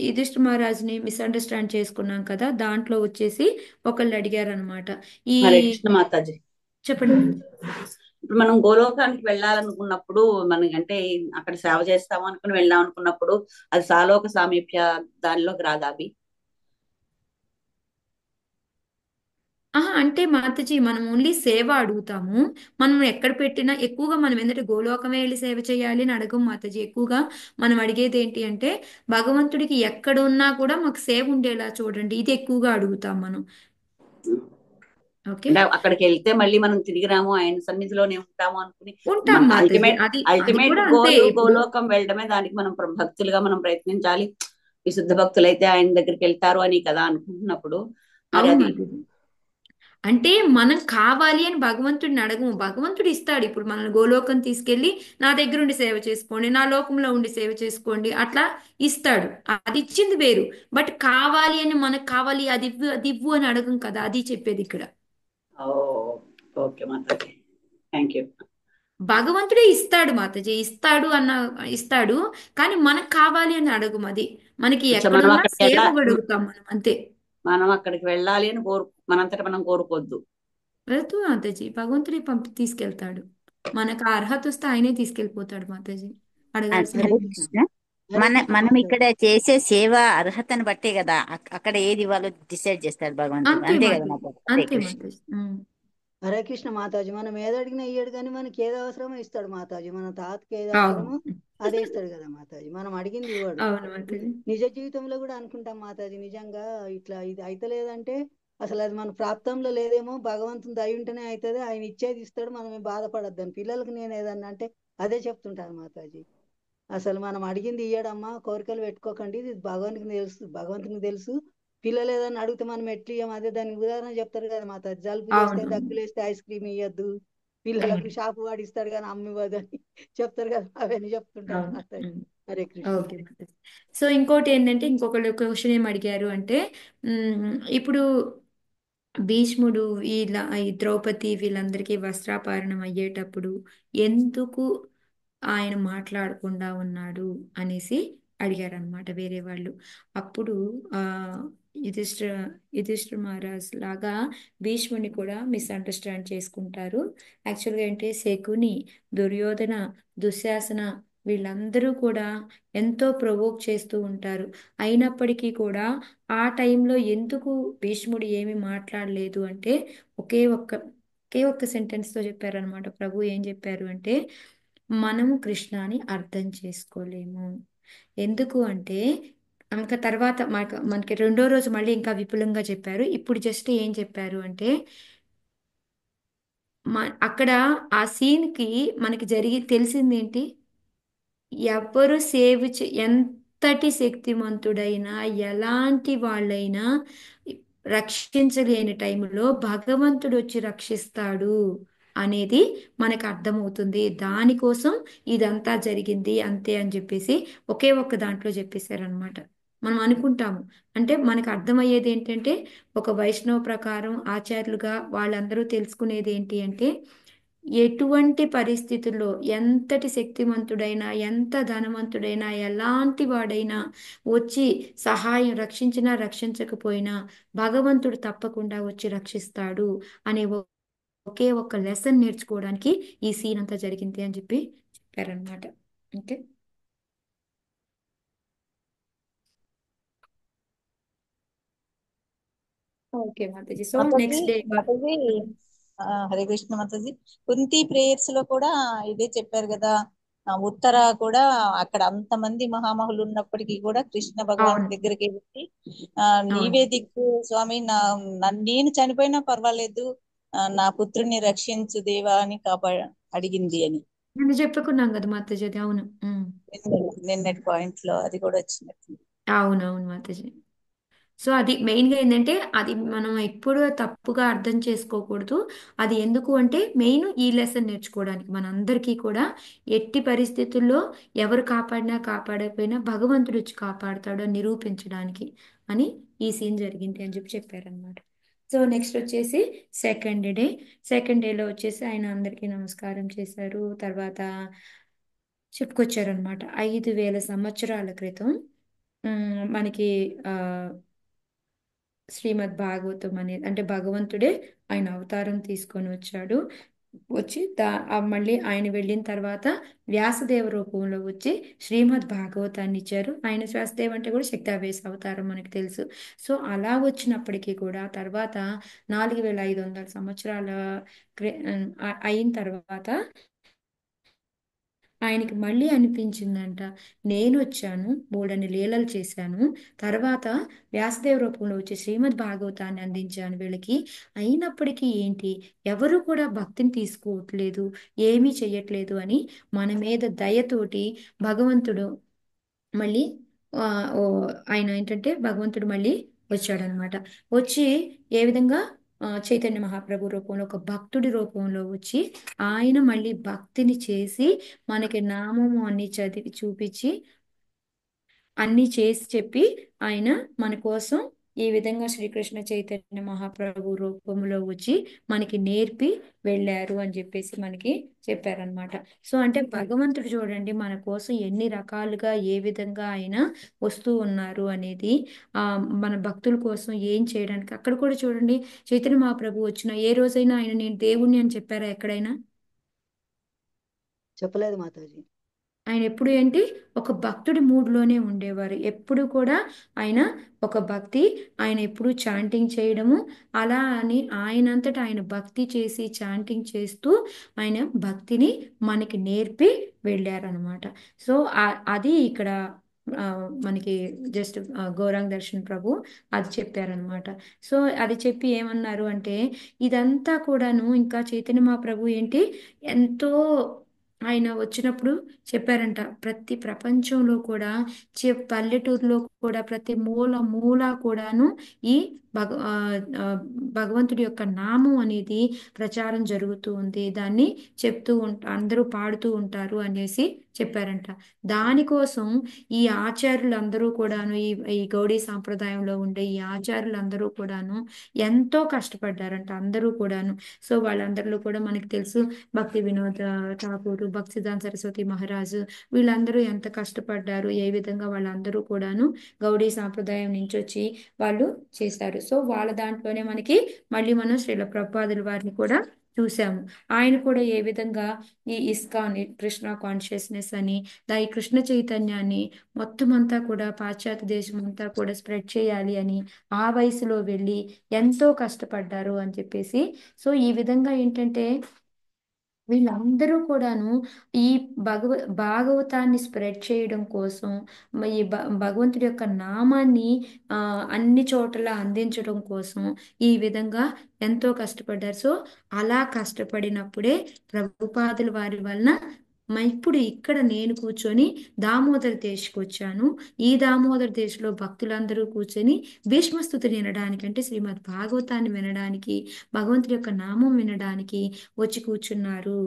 యుధిష్ఠిర మహారాజుని మిస్అండర్స్టాండ్ చేసుకున్నాం కదా, దాంట్లో వచ్చేసి ఒకళ్ళు అడిగారు అనమాట. ఈ హరే కృష్ణ మాతాజీ. చెప్పండి. ఇప్పుడు మనం గోలోకానికి వెళ్ళాలనుకున్నప్పుడు మనకంటే అక్కడ సేవ చేస్తాము అనుకుని వెళ్దాం అనుకున్నప్పుడు అది సాలోక సామీప్య దానిలోకి రాదా అవి? అంటే మాతాజీ మనం ఓన్లీ సేవ అడుగుతాము. మనం ఎక్కడ పెట్టినా ఎక్కువగా మనం ఏంటంటే గోలోకమే వెళ్ళి సేవ చేయాలి అని అడగం మాతాజీ. ఎక్కువగా మనం అడిగేది ఏంటి అంటే భగవంతుడికి ఎక్కడ ఉన్నా కూడా మాకు సేవ ఉండేలా చూడండి, ఇది ఎక్కువగా అడుగుతాం మనం. ఓకే, అంటే అక్కడికి వెళ్తే మళ్ళీ మనం తిరిగి రాము, ఆయన సన్నిధిలోనే ఉంటాము అనుకుని ఉంటాం మన మాతాజీ. అది అది అల్టిమేట్ కూడా అంతే. గోల్ ఇప్పుడు గోలోకం వెళ్ళడమే. దానికి మనం భక్తులుగా మనం ప్రయత్నించాలి. విశుద్ధ భక్తులైతే ఆయన దగ్గరికి వెళ్తారు అని కదా అనుకుంటున్నప్పుడు మరి అవును అది మాతాజీ. అంటే మనం కావాలి అని భగవంతుడిని అడగము, భగవంతుడు ఇస్తాడు. ఇప్పుడు మనల్ని గోలోకం తీసుకెళ్లి నా దగ్గర ఉండి సేవ చేసుకోండి, నా లోకంలో ఉండి సేవ చేసుకోండి అట్లా ఇస్తాడు. అది ఇచ్చింది వేరు. బట్ కావాలి అని మనకు కావాలి అది ఇవ్వు అది ఇవ్వు అని అడగం కదా, అది చెప్పేది ఇక్కడ. Okay Mataji, thank you. భగవంతుడే ఇస్తాడు మాతాజీ, ఇస్తాడు కానీ మనకు కావాలి అని అడగము. అది మనకి మనం ఎక్కడున్నా అక్కడికి సేవ అడుగుతాం మనం అంతే. మనం అక్కడికి వెళ్ళాలి అని మనంతట మనం కోరుకోవద్దు. వెళ్తూ మాతాజీ భగవంతుడి తీసుకెళ్తాడు. మనకు ఆ అర్హత వస్తే ఆయనే తీసుకెళ్ళిపోతాడు మాతాజీ, అడగాల్సింది. హరే కృష్ణ. హరే కృష్ణ మనం మాతాజీ. ఇక్కడ చేసే సేవ అర్హతను బట్టే కదా అక్కడ ఏది ఇవ్వాలో డిసైడ్ చేస్తాడు భగవంతుడు. అంతే అంతే కదా మాతాజీ, మాతాజీ? హరే అంతే కృష్ణ. మాతాజీ. హరే కృష్ణ మాతాజీ. మనం ఏది అడిగినా ఇయ్యడు, కానీ మనకి ఏది అవసరమో ఇస్తాడు మాతాజీ. మన తాతకి ఏది అవసరమో అవును, అదే ఇస్తాడు కదా మాతాజీ. మనం అడిగింది ఇవ్వడు. అవును మాతాజీ. నిజ జీవితంలో కూడా అనుకుంటాం మాతాజీ, నిజంగా ఇట్లా ఇది అయితలేదంటే అసలు అది మన ప్రాప్తంలో లేదేమో, భగవంతుని దయ ఉంటేనే అవుతుంది, ఆయన ఇచ్చేది ఇస్తాడు, మనం ఏం బాధపడద్దని పిల్లలకి నేను ఏదన్నా అంటే అదే చెప్తుంటాను మాతాజీ. అసలు మనం అడిగింది ఇయ్యడమ్మా, కోరికలు పెట్టుకోకండి, ఇది భగవంతునికి తెలుసు. పిల్లలు ఏదైనా అడిగితే మనం ఎట్లు ఇయ్యం, అదే దానికి ఉదాహరణ చెప్తారు కదా మాతాజీ. జలుబు చేస్తే అవును, దగ్గులేస్తే ఐస్ క్రీమ్ ఇయ్యద్దు, పిల్లలకు షాపు వాడిస్తాడు కానీ అమ్మ ఇవ్వదు అని చెప్తారు కదా, అవన్నీ చెప్తుంటాను అవును. మాతాజీ. హరే కృష్ణ. ఓకే మాతాజీ. సో ఇంకోటి ఏంటంటే ఇంకొకళ్ళు క్వశ్చన్ ఏం అడిగారు అంటే ఇప్పుడు భీష్ముడు ఈ ద్రౌపది వీళ్ళందరికీ వస్త్రాపహరణం అయ్యేటప్పుడు ఎందుకు ఆయన మాట్లాడకుండా ఉన్నాడు అనేసి అడిగారనమాట వేరే వాళ్ళు. అప్పుడు ఆ యుధిష్ఠిర యుధిష్ఠిర మహారాజ్ లాగా భీష్ముని కూడా మిస్అండర్స్టాండ్ చేసుకుంటారు. యాక్చువల్గా ఏంటి శకుని, దుర్యోధన, దుశ్శాసన వీళ్ళందరూ కూడా ఎంతో ప్రొవోక్ చేస్తూ ఉంటారు. అయినప్పటికీ కూడా ఆ టైంలో ఎందుకు భీష్ముడు ఏమీ మాట్లాడలేదు అంటే ఒకే ఒక్క సెంటెన్స్తో చెప్పారనమాట. ప్రభు ఏం చెప్పారు అంటే మనము కృష్ణాని అర్థం చేసుకోలేము. ఎందుకు అంటే ఇంకా తర్వాత మనకి రెండో రోజు మళ్ళీ ఇంకా విపులంగా చెప్పారు. ఇప్పుడు జస్ట్ ఏం చెప్పారు అంటే అక్కడ ఆ సీన్కి మనకి తెలిసింది ఏంటి, ఎవరు ఎంతటి శక్తిమంతుడైనా ఎలాంటి వాళ్ళైనా రక్షించలేని టైంలో భగవంతుడు వచ్చి రక్షిస్తాడు అనేది మనకు అర్థమవుతుంది. దానికోసం ఇదంతా జరిగింది అంతే అని చెప్పేసి ఒకే ఒక్క దాంట్లో చెప్పేశారనమాట. మనం అనుకుంటాము అంటే మనకు అర్థమయ్యేది ఏంటంటే ఒక వైష్ణవ ప్రకారం ఆచార్యులుగా వాళ్ళందరూ తెలుసుకునేది ఏంటి అంటే ఎటువంటి పరిస్థితుల్లో ఎంతటి శక్తిమంతుడైనా ఎంత ధనవంతుడైనా ఎలాంటి వాడైనా వచ్చి సహాయం రక్షించినా రక్షించకపోయినా భగవంతుడు తప్పకుండా వచ్చి రక్షిస్తాడు అనే ఒకే ఒక్క లెసన్ నేర్చుకోవడానికి ఈ సీన్ అంతా జరిగింది అని చెప్పి చెప్పారనమాట. Okay, okay Mataji. So Mataji next day Mataji Hare Krishna Mataji. Kunti prayers లో కూడా ఇదే చెప్పారు కదా. ఉత్తర కూడా అక్కడ అంతమంది మహామహులు ఉన్నప్పటికీ కూడా కృష్ణ భగవాన్ అవును, దగ్గరికి వెళ్ళి అవును. నీవే దిక్కు స్వామి, నేను చనిపోయినా పర్వాలేదు, నా పుత్రుని రక్షించు దేవా అని అడిగింది అని నేను చెప్పుకున్నాం కదా మాతాజీ, అది అవును. నిన్నటి పాయింట్ లో అది కూడా వచ్చినట్టు. అవునవును మాతాజీ. సో అది మెయిన్గా ఏంటంటే అది మనం ఎప్పుడూ తప్పుగా అర్థం చేసుకోకూడదు. అది ఎందుకు అంటే మెయిన్ ఈ లెసన్ నేర్చుకోవడానికి మనందరికీ కూడా ఎట్టి పరిస్థితుల్లో ఎవరు కాపాడినా కాపాడకపోయినా భగవంతుడు వచ్చి కాపాడుతాడు అని నిరూపించడానికి అని ఈ సీన్ జరిగింది అని చెప్పి చెప్పారనమాట. సో నెక్స్ట్ వచ్చేసి సెకండ్ డేలో వచ్చేసి ఆయన అందరికీ నమస్కారం చేశారు. తర్వాత చెప్పుకొచ్చారనమాట 5,000 సంవత్సరాల క్రితం మనకి ఆ శ్రీమద్ భాగవతం అనేది అంటే భగవంతుడే ఆయన అవతారం తీసుకొని వచ్చాడు. వచ్చి మళ్ళీ ఆయన వెళ్ళిన తర్వాత వ్యాసదేవ రూపంలో వచ్చి శ్రీమద్ భాగవతాన్ని ఇచ్చారు. ఆయన వ్యాసదేవ్ అంటే కూడా శక్తావేశ అవతారం మనకు తెలుసు. సో అలా వచ్చినప్పటికీ కూడా తర్వాత 4500 సంవత్సరాల అయిన తర్వాత ఆయనకి మళ్ళీ అనిపించిందంట, నేను వచ్చాను, బోల్డని లీలలు చేశాను, తర్వాత వ్యాసదేవ రూపంలో వచ్చి శ్రీమద్ భాగవతాన్ని అందించాను వీళ్ళకి. అయినప్పటికీ ఏంటి, ఎవరు కూడా భక్తిని తీసుకోవట్లేదు, ఏమీ చెయ్యట్లేదు అని మన మీద దయతోటి భగవంతుడు మళ్ళీ ఆ, ఓ, ఆయన ఏంటంటే భగవంతుడు మళ్ళీ వచ్చాడనమాట. వచ్చి ఏ విధంగా చైతన్య మహాప్రభు రూపంలో ఒక భక్తుడి రూపంలో వచ్చి ఆయన మళ్ళీ భక్తిని చేసి మనకి నామము అన్ని చదివి చూపించి అన్ని చేసి చెప్పి ఆయన మన కోసం ఈ విధంగా శ్రీకృష్ణ చైతన్య మహాప్రభు రూపంలో వచ్చి మనకి నేర్పి వెళ్ళారు అని చెప్పేసి మనకి చెప్పారనమాట. సో అంటే భగవంతుడు చూడండి మన కోసం ఎన్ని రకాలుగా ఏ విధంగా ఆయన వస్తూ ఉన్నారు అనేది మన భక్తుల కోసం ఏం చేయడానికి. అక్కడ కూడా చూడండి, చైతన్య మహాప్రభు వచ్చిన ఏ రోజైనా ఆయన నేను దేవుణ్ణి అని చెప్పారా ఎక్కడైనా? చెప్పలేదు మాతాజీ. ఆయన ఎప్పుడు ఏంటి ఒక భక్తుడి మూడ్లోనే ఉండేవారు. ఎప్పుడు కూడా ఆయన ఒక భక్తి, ఆయన ఎప్పుడు చాంటింగ్ చేయడము, అలా అని ఆయనంతటా ఆయన భక్తి చేసి చాంటింగ్ చేస్తూ ఆయన భక్తిని మనకి నేర్పి వెళ్ళారనమాట. సో అది ఇక్కడ మనకి జస్ట్ గౌరాంగ్ దర్శన్ ప్రభు అది చెప్పారనమాట. సో అది చెప్పి ఏమన్నారు అంటే, ఇదంతా కూడాను ఇంకా చైతన్య మహాప్రభు ఏంటి ఎంతో ఆయన వచ్చినప్పుడు చెప్పారంట, ప్రతి ప్రపంచంలో కూడా పల్లెటూరులో కూడా ప్రతి మూల మూల కూడాను ఈ భగవంతుడి యొక్క నామం అనేది ప్రచారం జరుగుతూ ఉంది, దాన్ని చెప్తూ అందరూ పాడుతూ ఉంటారు అనేసి చెప్పారంట. దానికోసం ఈ ఆచార్యులందరూ కూడాను ఈ గౌడీ సాంప్రదాయంలో ఉండే ఈ ఆచార్యులందరూ కూడాను ఎంతో కష్టపడ్డారంట అందరూ కూడాను. సో వాళ్ళందరిలో కూడా మనకి తెలుసు భక్తి వినోద్ ఠాకూర్, భక్తిదాన్ సరస్వతి మహారాజు, వీళ్ళందరూ ఎంత కష్టపడ్డారు, ఏ విధంగా వాళ్ళందరూ కూడాను గౌడీ సాంప్రదాయం నుంచి వచ్చి వాళ్ళు చేస్తారు. సో వాళ్ళ దాంట్లోనే మనకి మళ్ళీ మనం శ్రీల ప్రభుపాదుల వారిని కూడా చూసాము. ఆయన కూడా ఏ విధంగా ఈ ఇస్కాన్ కృష్ణ కాన్షియస్నెస్ అని ఈ కృష్ణ చైతన్యాన్ని మొత్తం అంతా కూడా పాశ్చాత్య దేశం అంతా కూడా స్ప్రెడ్ చేయాలి అని ఆ వయసులో వెళ్ళి ఎంతో కష్టపడ్డారు అని చెప్పేసి. సో ఈ విధంగా ఏంటంటే వీళ్ళందరూ కూడాను ఈ భాగవతాన్ని స్ప్రెడ్ చేయడం కోసం, ఈ భగవంతుడి యొక్క నామాన్ని అన్ని చోట్ల అందించడం కోసం ఈ విధంగా ఎంతో కష్టపడ్డారు. సో అలా కష్టపడినప్పుడే ప్రభుపాదుల వారి వలన ఇప్పుడు ఇక్కడ నేను కూర్చొని దామోదర్ దేశ్కి వచ్చాను. ఈ దామోదర్ దేశ్లో భక్తులందరూ కూర్చొని భీష్మస్తుతి వినడానికి, అంటే శ్రీమద్ భాగవతాన్ని వినడానికి, భగవంతుడి యొక్క నామం వినడానికి వచ్చి కూర్చున్నారు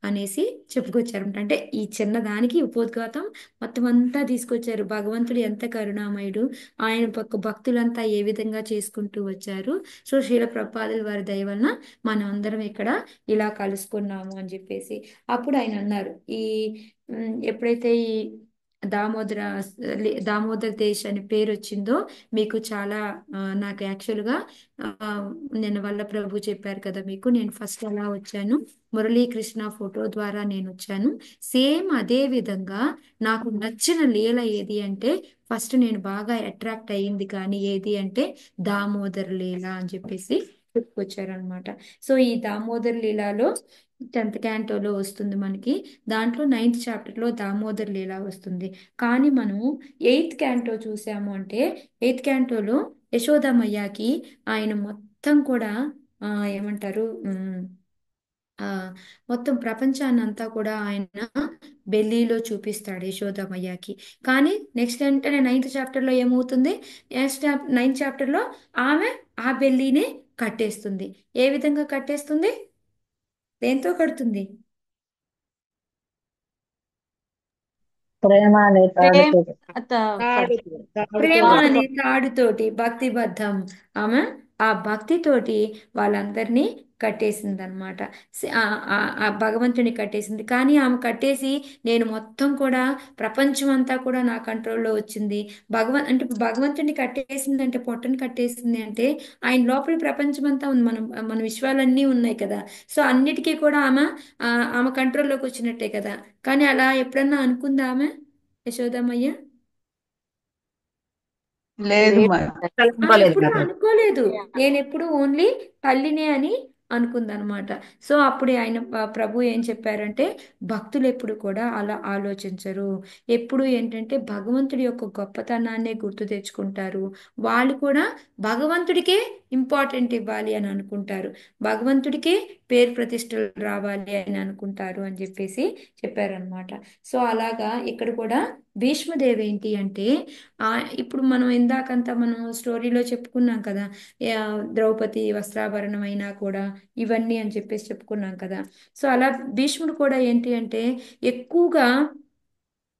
అనేసి చెప్పుకొచ్చారు. అంటే ఈ చిన్నదానికి ఉపోద్ఘాతం మొత్తం అంతా తీసుకొచ్చారు. భగవంతుడు ఎంత కరుణామయుడు, ఆయన పక్క భక్తులంతా ఏ విధంగా చేసుకుంటూ వచ్చారు. సో శ్రీల ప్రభుపాదుల వారి దయ వలన మనం అందరం ఇక్కడ ఇలా కలుసుకున్నాము అని చెప్పేసి అప్పుడు ఆయన అన్నారు, ఎప్పుడైతే ఈ దామోదర దామోదర్ దేశ్ అనే పేరు వచ్చిందో మీకు చాలా నాకు యాక్చువల్గా నేను వల్ల ప్రభు చెప్పారు కదా మీకు, నేను ఫస్ట్ అలా వచ్చాను, మురళీకృష్ణ ఫోటో ద్వారా నేను వచ్చాను. సేమ్ అదే విధంగా నాకు నచ్చిన లీల ఏది అంటే, ఫస్ట్ నేను బాగా అట్రాక్ట్ అయ్యింది కానీ ఏది అంటే దామోదర్ లీల అని చెప్పేసి చెప్పుకొచ్చారనమాట. సో ఈ దామోదర్ లీలలో 10th క్యాంటోలో వస్తుంది మనకి. దాంట్లో 9th చాప్టర్లో దామోదర్ లీలా వస్తుంది. కానీ మనం 8th క్యాంటో చూసాము అంటే 8th క్యాంటోలో యశోదమయ్యకి ఆయన మొత్తం కూడా ఏమంటారు మొత్తం ప్రపంచాన్ని అంతా కూడా ఆయన బెల్లీలో చూపిస్తాడు యశోదమయ్యకి. కానీ నెక్స్ట్ వెంటనే 9th చాప్టర్లో ఏమవుతుంది, 9th చాప్టర్లో ఆమె ఆ బెల్లీని కట్టేస్తుంది. ఏ విధంగా కట్టేస్తుంది, దేంతో కడుతుంది? ప్రేమ అనే తాడుతోటి. ప్రేమ అనే తాడుతోటి, భక్తిబద్ధం. ఆమె ఆ భక్తితోటి వాళ్ళందరినీ కట్టేసింది అనమాట. ఆ భగవంతుని కట్టేసింది. కానీ ఆమె కట్టేసి నేను మొత్తం కూడా ప్రపంచం అంతా కూడా నా కంట్రోల్లో వచ్చింది. అంటే ఇప్పుడు భగవంతుని కట్టేసింది అంటే పొట్టని కట్టేసింది అంటే ఆయన లోపల ప్రపంచం అంతా ఉంది. మన విశ్వాలన్నీ ఉన్నాయి కదా. సో అన్నిటికీ కూడా ఆమె కంట్రోల్లోకి వచ్చినట్టే కదా. కానీ అలా ఎప్పుడన్నా అనుకుందా ఆమె, యశోదమ్మయ్య? లేదు లేదు మరి. అసలు అనుకోలేదు ఎప్పుడు మాతాజీ. అనుకోలేదు. నేను ఎప్పుడు ఓన్లీ తల్లినే అని అనుకుందనమాట. సో అప్పుడు ఆయన ప్రభు ఏం చెప్పారంటే భక్తులు ఎప్పుడు కూడా అలా ఆలోచించరు. ఎప్పుడు ఏంటంటే భగవంతుడి యొక్క గొప్పతనాన్నే గుర్తు తెచ్చుకుంటారు. వాళ్ళు కూడా భగవంతుడికే ఇంపార్టెంట్ ఇవ్వాలి అని అనుకుంటారు. భగవంతుడికే పేరు ప్రతిష్టలు రావాలి అని అనుకుంటారు అని చెప్పేసి చెప్పారనమాట. సో అలాగా ఇక్కడ కూడా భీష్మదేవ్ ఏంటి అంటే ఆ ఇప్పుడు మనం ఇందాకంతా మనం స్టోరీలో చెప్పుకున్నాం కదా. ఆ, ద్రౌపది వస్త్రాభరణం అయినా కూడా ఇవన్నీ అని చెప్పేసి చెప్పుకున్నాం కదా. సో అలా భీష్ముడు కూడా ఏంటి అంటే ఎక్కువగా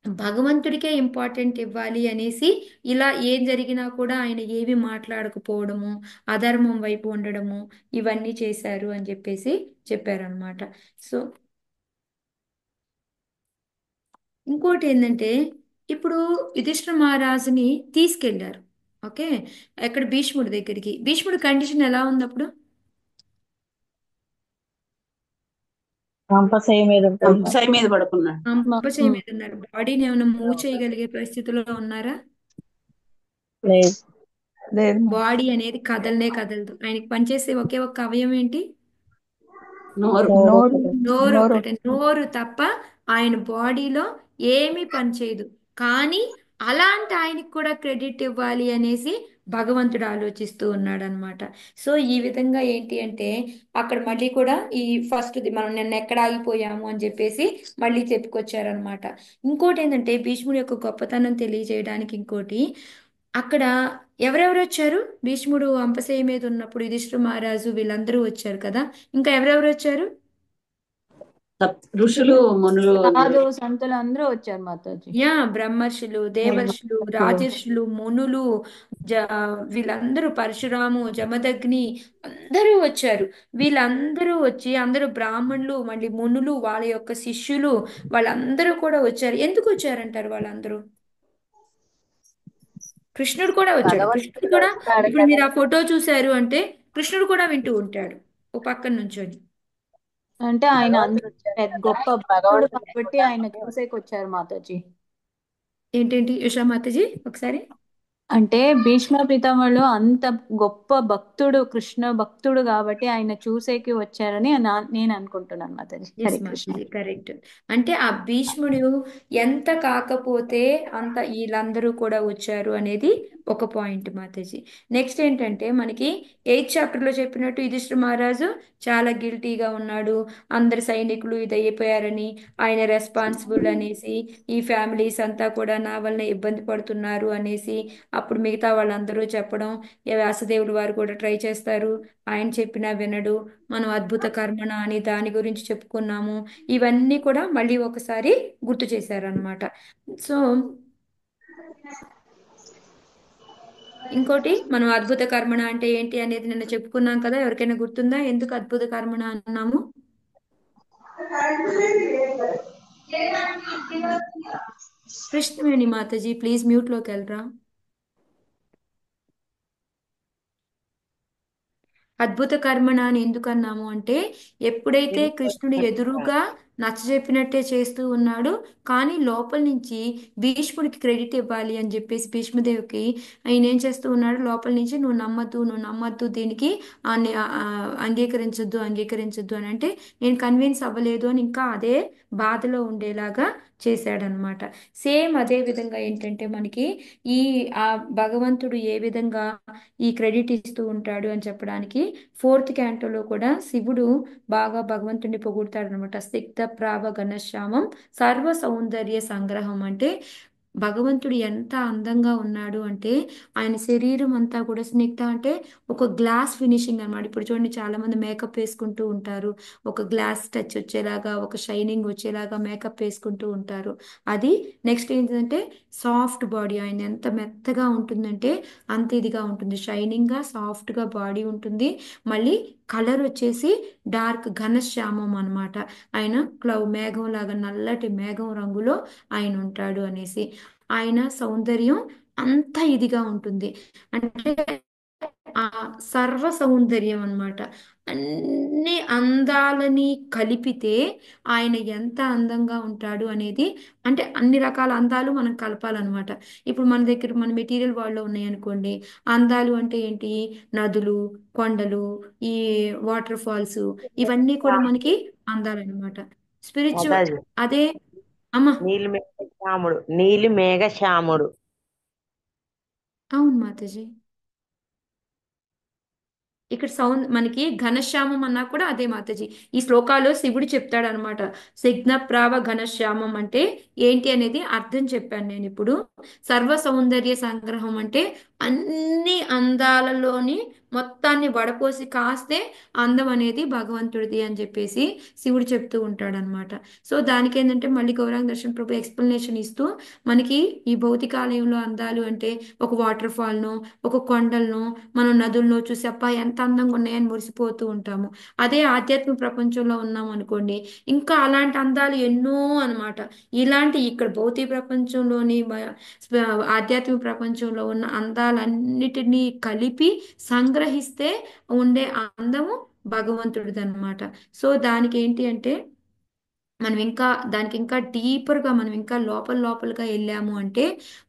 భగవంతుడికే ఇంపార్టెంట్ ఇవ్వాలి అనేసి ఇలా ఏం జరిగినా కూడా ఆయన ఏవి మాట్లాడకపోవడము, అధర్మం వైపు ఉండడము, ఇవన్నీ చేశారు అని చెప్పేసి చెప్పారనమాట. సో ఇంకోటి ఏంటంటే ఇప్పుడు యుధిష్ఠిర మహారాజుని తీసుకెళ్లారు. ఓకే. ఎక్కడ భీష్ముడి దగ్గరికి. భీష్ముడి కండిషన్ ఎలా ఉంది అప్పుడు? రాంపసయ్య మీద ఉంటుంది. అంపసాయి మీద పడుకున్నాడు. అంపశయ్య మీద ఉన్నారు. బాడీని ఏమైనా మూవ్ చేయగలిగే పరిస్థితిలో ఉన్నారా? లేదు. లేదు బాడీ అనేది కదలనే కదలదు. ఆయనకి పనిచేసే ఒకే ఒక్క అవయవం ఏంటి? నోరు. నోరు నోరు నోరు ఒక్కటే. నోరు తప్ప ఆయన బాడీలో ఏమీ పనిచేయదు. కానీ అలాంటి ఆయనకి కూడా క్రెడిట్ ఇవ్వాలి అనేసి భగవంతుడు ఆలోచిస్తూ ఉన్నాడు అనమాట. సో ఈ విధంగా ఏంటి అంటే అక్కడ మళ్ళీ కూడా ఈ ఫస్ట్ మనం నిన్న ఎక్కడ ఆగిపోయాము అని చెప్పేసి మళ్ళీ చెప్పుకొచ్చారనమాట. ఇంకోటి ఏంటంటే భీష్ముడి యొక్క గొప్పతనం తెలియజేయడానికి ఇంకోటి అక్కడ ఎవరెవరు వచ్చారు? భీష్ముడు అంపశయ్య మీద ఉన్నప్పుడు యుధిష్ఠిర మహారాజు వీళ్ళందరూ వచ్చారు కదా. ఇంకా ఎవరెవరు వచ్చారు? ఋషులు మునులు అందరూ. సాధువు సంతులు అందరూ వచ్చారు మాతాజీ. బ్రహ్మర్షులు, దేవర్షులు, రాజర్షులు, మునులు, వీళ్ళందరూ పరశురాము, జమదగ్ని అందరూ వచ్చారు. వీళ్ళందరూ వచ్చి అందరూ బ్రాహ్మణులు, మళ్ళీ మునులు, వాళ్ళ యొక్క శిష్యులు, వాళ్ళందరూ కూడా వచ్చారు. ఎందుకు వచ్చారంటారు వాళ్ళందరూ? కృష్ణుడు కూడా వచ్చాడు. కృష్ణుడు భగవంతుడు కూడా వస్తాడు ఇప్పుడు కదా. మీరు ఆ ఫోటో చూశారు అంటే కృష్ణుడు కూడా వింటూ ఉంటాడు ఓ పక్కన నుంచొని. అంటే ఆయన భగవంతుడు వచ్చాడు కదా. గొప్ప భక్తుడు భగవంతుడిని కాబట్టి ఆయన చూడడానికి చూసేకి వచ్చారు మాతాజీ. ఏంటేంటి ఉషామాతజీ ఒకసారి? అంటే భీష్మ పితామహుడు అంత గొప్ప భక్తుడు, కృష్ణ భక్తుడు కాబట్టి ఆయన చూసేకి వచ్చారని నేను అనుకుంటున్నాను మాతాజీ. ఎస్ హరే కృష్ణ. మాతాజీ, కరెక్ట్. అంటే ఆ భీష్ముడు ఎంత కాకపోతే అంత వీళ్ళందరూ కూడా వచ్చారు అనేది ఒక పాయింట్ మాతాజీ. నెక్స్ట్ ఏంటంటే మనకి 8th చాప్టర్లో చెప్పినట్టు యుధిష్ఠిర మహారాజు చాలా గిల్టీగా ఉన్నాడు. అందరి సైనికులు ఇది అయిపోయారని ఆయన రెస్పాన్సిబుల్ అనేసి ఈ ఫ్యామిలీస్ అంతా కూడా నా వలన ఇబ్బంది పడుతున్నారు అనేసి అప్పుడు మిగతా వాళ్ళందరూ చెప్పడం, వ్యాసదేవుడు వారు కూడా ట్రై చేస్తారు, ఆయన చెప్పినా వినడు. మనం అద్భుత కర్మణ అని దాని గురించి చెప్పుకున్నాము. ఇవన్నీ కూడా మళ్ళీ ఒకసారి గుర్తు చేశారనమాట. సో ఇంకోటి మనం అద్భుత కర్మణ అంటే ఏంటి అనేది నిన్న చెప్పుకున్నాం కదా. ఎవరికైనా గుర్తుందా ఎందుకు అద్భుత కర్మణ అన్నాము? కృష్ణవేణి మాతాజీ ప్లీజ్ మ్యూట్లోకి వెళ్ళరా. అద్భుత కర్మణ అని ఎందుకు అన్నాము అంటే ఎప్పుడైతే కృష్ణుడు ఎదురుగా నచ్చజెప్పినట్టే చేస్తూ ఉన్నాడు, కానీ లోపల నుంచి భీష్ముడికి క్రెడిట్ ఇవ్వాలి అని చెప్పేసి భీష్మదేవికి ఆయన ఏం చేస్తూ ఉన్నాడు, లోపల నుంచి నువ్వు నమ్మద్దు, నువ్వు నమ్మద్దు, దీనికి అంగీకరించొద్దు, అంగీకరించొద్దు అని అంటే నేను కన్విన్స్ అవ్వలేదు అని ఇంకా అదే బాధలో ఉండేలాగా చేశాడనమాట. సేమ్ అదే విధంగా ఏంటంటే మనకి ఈ ఆ భగవంతుడు ఏ విధంగా ఈ క్రెడిట్ ఇస్తూ ఉంటాడు అని చెప్పడానికి 4th క్యాంటోలో కూడా శివుడు బాగా భగవంతుడిని పొగుడతాడు అనమాట. స్నిగ్ధ ప్రావ ఘనశ్యామం సర్వ సౌందర్య సంగ్రహం అంటే భగవంతుడు ఎంత అందంగా ఉన్నాడు అంటే ఆయన శరీరం అంతా కూడా స్నిగ్ధ అంటే ఒక గ్లాస్ ఫినిషింగ్ అనమాట. ఇప్పుడు చూడండి చాలా మంది మేకప్ వేసుకుంటూ ఉంటారు, ఒక గ్లాస్ టచ్ వచ్చేలాగా, ఒక షైనింగ్ వచ్చేలాగా మేకప్ వేసుకుంటూ ఉంటారు. అది నెక్స్ట్ ఏంటంటే సాఫ్ట్ బాడీ, ఆయన ఎంత మెత్తగా ఉంటుందంటే అంత ఇదిగా ఉంటుంది, షైనింగ్గా సాఫ్ట్గా బాడీ ఉంటుంది. మళ్ళీ కలర్ వచ్చేసి డార్క్ ఘనశ్యామం అన్నమాట. ఆయన మేఘం లాగా నల్లటి మేఘం రంగులో ఆయన ఉంటాడు అనేసి. ఆయన సౌందర్యం అంత ఇదిగా ఉంటుంది. అంటే ఆ సర్వ సౌందర్యం అన్నమాట. అన్ని అందాలని కలిపితే ఆయన ఎంత అందంగా ఉంటాడు అనేది, అంటే అన్ని రకాల అందాలు మనం కలపాలన్నమాట. ఇప్పుడు మన దగ్గర మన మెటీరియల్ వరల్డ్ లో ఉన్నాయి అనుకోండి. అందాలు అంటే ఏంటి? నదులు, కొండలు, ఈ వాటర్ ఫాల్స్, ఇవన్నీ కూడా మనకి అందాలన్నమాట. స్పిరిచువల్ మాతాజీ అదే అమ్మ. నీలి మేఘ శ్యాముడు. అవును మాతాజీ. ఇక్కడ మనకి ఘనశ్యామం అన్నా కూడా అదే మాతాజీ. ఈ శ్లోకాలో శివుడు చెప్తాడు అనమాట. సిగ్నప్రావ ఘనశ్యామం అంటే ఏంటి అనేది అర్థం చెప్పాను నేను ఇప్పుడు. సర్వ సౌందర్య సంగ్రహం అంటే అన్ని అందాలలోని మొత్తాన్ని వడపోసి కాస్తే అందం అనేది భగవంతుడిది అని చెప్పేసి శివుడు చెప్తూ ఉంటాడు అనమాట. సో దానికి ఏంటంటే మళ్ళీ గౌరాంగ దర్శన్ ప్రభు ఎక్స్ప్లెనేషన్ ఇస్తూ మనకి ఈ భౌతికాలయంలో అందాలు అంటే ఒక వాటర్ ఫాల్ను, ఒక కొండలను, మనం నదులను చూసి అప్ప ఎంత అందంగా ఉన్నాయని మురిసిపోతూ ఉంటాము. అదే ఆధ్యాత్మిక ప్రపంచంలో ఉన్నాం అనుకోండి, ఇంకా అలాంటి అందాలు ఎన్నో అన్నమాట. ఇలాంటి ఇక్కడ భౌతిక ప్రపంచంలోని ఆధ్యాత్మిక ప్రపంచంలో ఉన్న అందాలన్నిటినీ కలిపి సంగ్రహిస్తే ఉండే అందము భగవంతుడిది అన్నమాట. సో దానికి ఏంటి అంటే మనం ఇంకా దానికి ఇంకా డీపర్గా మనం ఇంకా లోపలగా వెళ్ళాము అంటే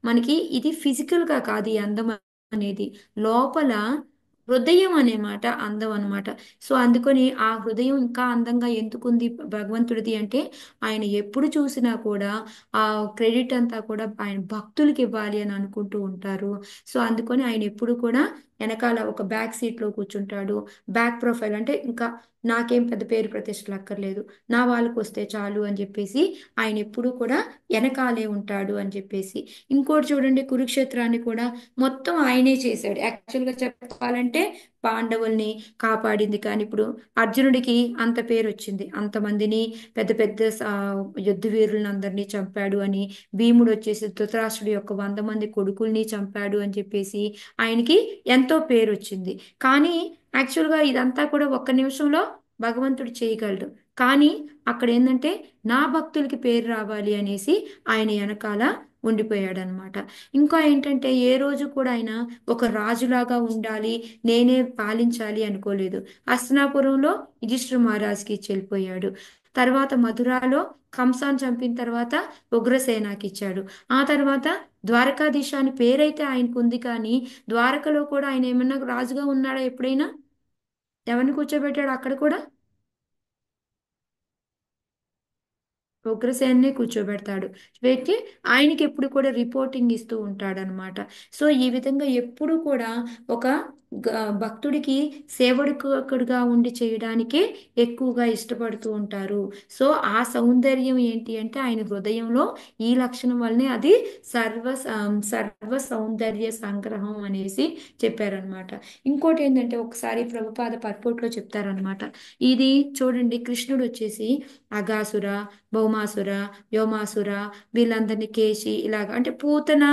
మనకి ఇది ఫిజికల్ గా కాదు ఈ అందం అనేది. లోపల హృదయం అనే మాట అందం అన్నమాట. సో అందుకని ఆ హృదయం ఇంకా అందంగా ఎందుకుంది భగవంతుడిది అంటే ఆయన ఎప్పుడు చూసినా కూడా ఆ క్రెడిట్ అంతా కూడా ఆయన భక్తులకి ఇవ్వాలి అని అనుకుంటూ ఉంటారు. సో అందుకని ఆయన ఎప్పుడు కూడా వెనకాల ఒక బ్యాక్ సీట్ లో కూర్చుంటాడు. బ్యాక్ ప్రొఫైల్ అంటే ఇంకా నాకేం పెద్ద పేరు ప్రతిష్టలు అక్కర్లేదు, నా వాళ్ళకు వస్తే చాలు అని చెప్పేసి ఆయన ఎప్పుడు కూడా వెనకాలే ఉంటాడు అని చెప్పేసి. ఇంకోటి చూడండి, కురుక్షేత్రాన్ని కూడా మొత్తం ఆయనే చేశాడు. యాక్చువల్గా చెప్పాలంటే పాండవుల్ని కాపాడింది. కానీ ఇప్పుడు అర్జునుడికి అంత పేరు వచ్చింది, అంతమందిని పెద్ద పెద్ద యుద్ధ వీరులను అందరినీ చంపాడు అని. భీముడు వచ్చేసి ధృతరాష్ట్రుడి యొక్క 100 మంది కొడుకుల్ని చంపాడు అని చెప్పేసి ఆయనకి ఎంతో పేరు వచ్చింది. కానీ యాక్చువల్గా ఇదంతా కూడా ఒక్క నిమిషంలో భగవంతుడు చేయగలడు. కానీ అక్కడ ఏంటంటే నా భక్తులకి పేరు రావాలి అనేసి ఆయన వెనకాల ఉండిపోయాడు అనమాట. ఇంకా ఏంటంటే ఏ రోజు కూడా ఆయన ఒక రాజులాగా ఉండాలి, నేనే పాలించాలి అనుకోలేదు. హస్తినాపురంలో యుధిష్ఠిర మహారాజుకి చెల్లిపోయాడు. తర్వాత మధురాలో కంసాన్ని చంపిన తర్వాత ఉగ్రసేనాకి ఇచ్చాడు. ఆ తర్వాత ద్వారకాధీశ అని పేరైతే ఆయనకు ఉంది, కానీ ద్వారకలో కూడా ఆయన ఏమన్నా రాజుగా ఉన్నాడా ఎప్పుడైనా? ఎవరిని కూర్చోబెట్టాడు అక్కడ కూడా? ఉగ్రసేన్ని కూర్చోబెడతాడు. పెట్టి ఆయనకి ఎప్పుడు కూడా రిపోర్టింగ్ ఇస్తూ ఉంటాడు అనమాట. సో ఈ విధంగా ఎప్పుడు కూడా ఒక భక్తుడికి సేవకుడిగా ఉండి చేయడానికే ఎక్కువగా ఇష్టపడుతూ ఉంటారు. సో ఆ సౌందర్యం ఏంటి అంటే ఆయన హృదయంలో ఈ లక్షణం వల్లనే అది సర్వ సౌందర్య సంగ్రహం అనేసి చెప్పారనమాట. ఇంకోటి ఏంటంటే ఒకసారి ప్రభుపాద పర్పోట్లో చెప్తారనమాట. ఇది చూడండి, కృష్ణుడు వచ్చేసి అగాసుర, భౌమాసుర, వ్యోమాసుర, వీళ్ళందరినీ కేసి ఇలాగ అంటే పూతన,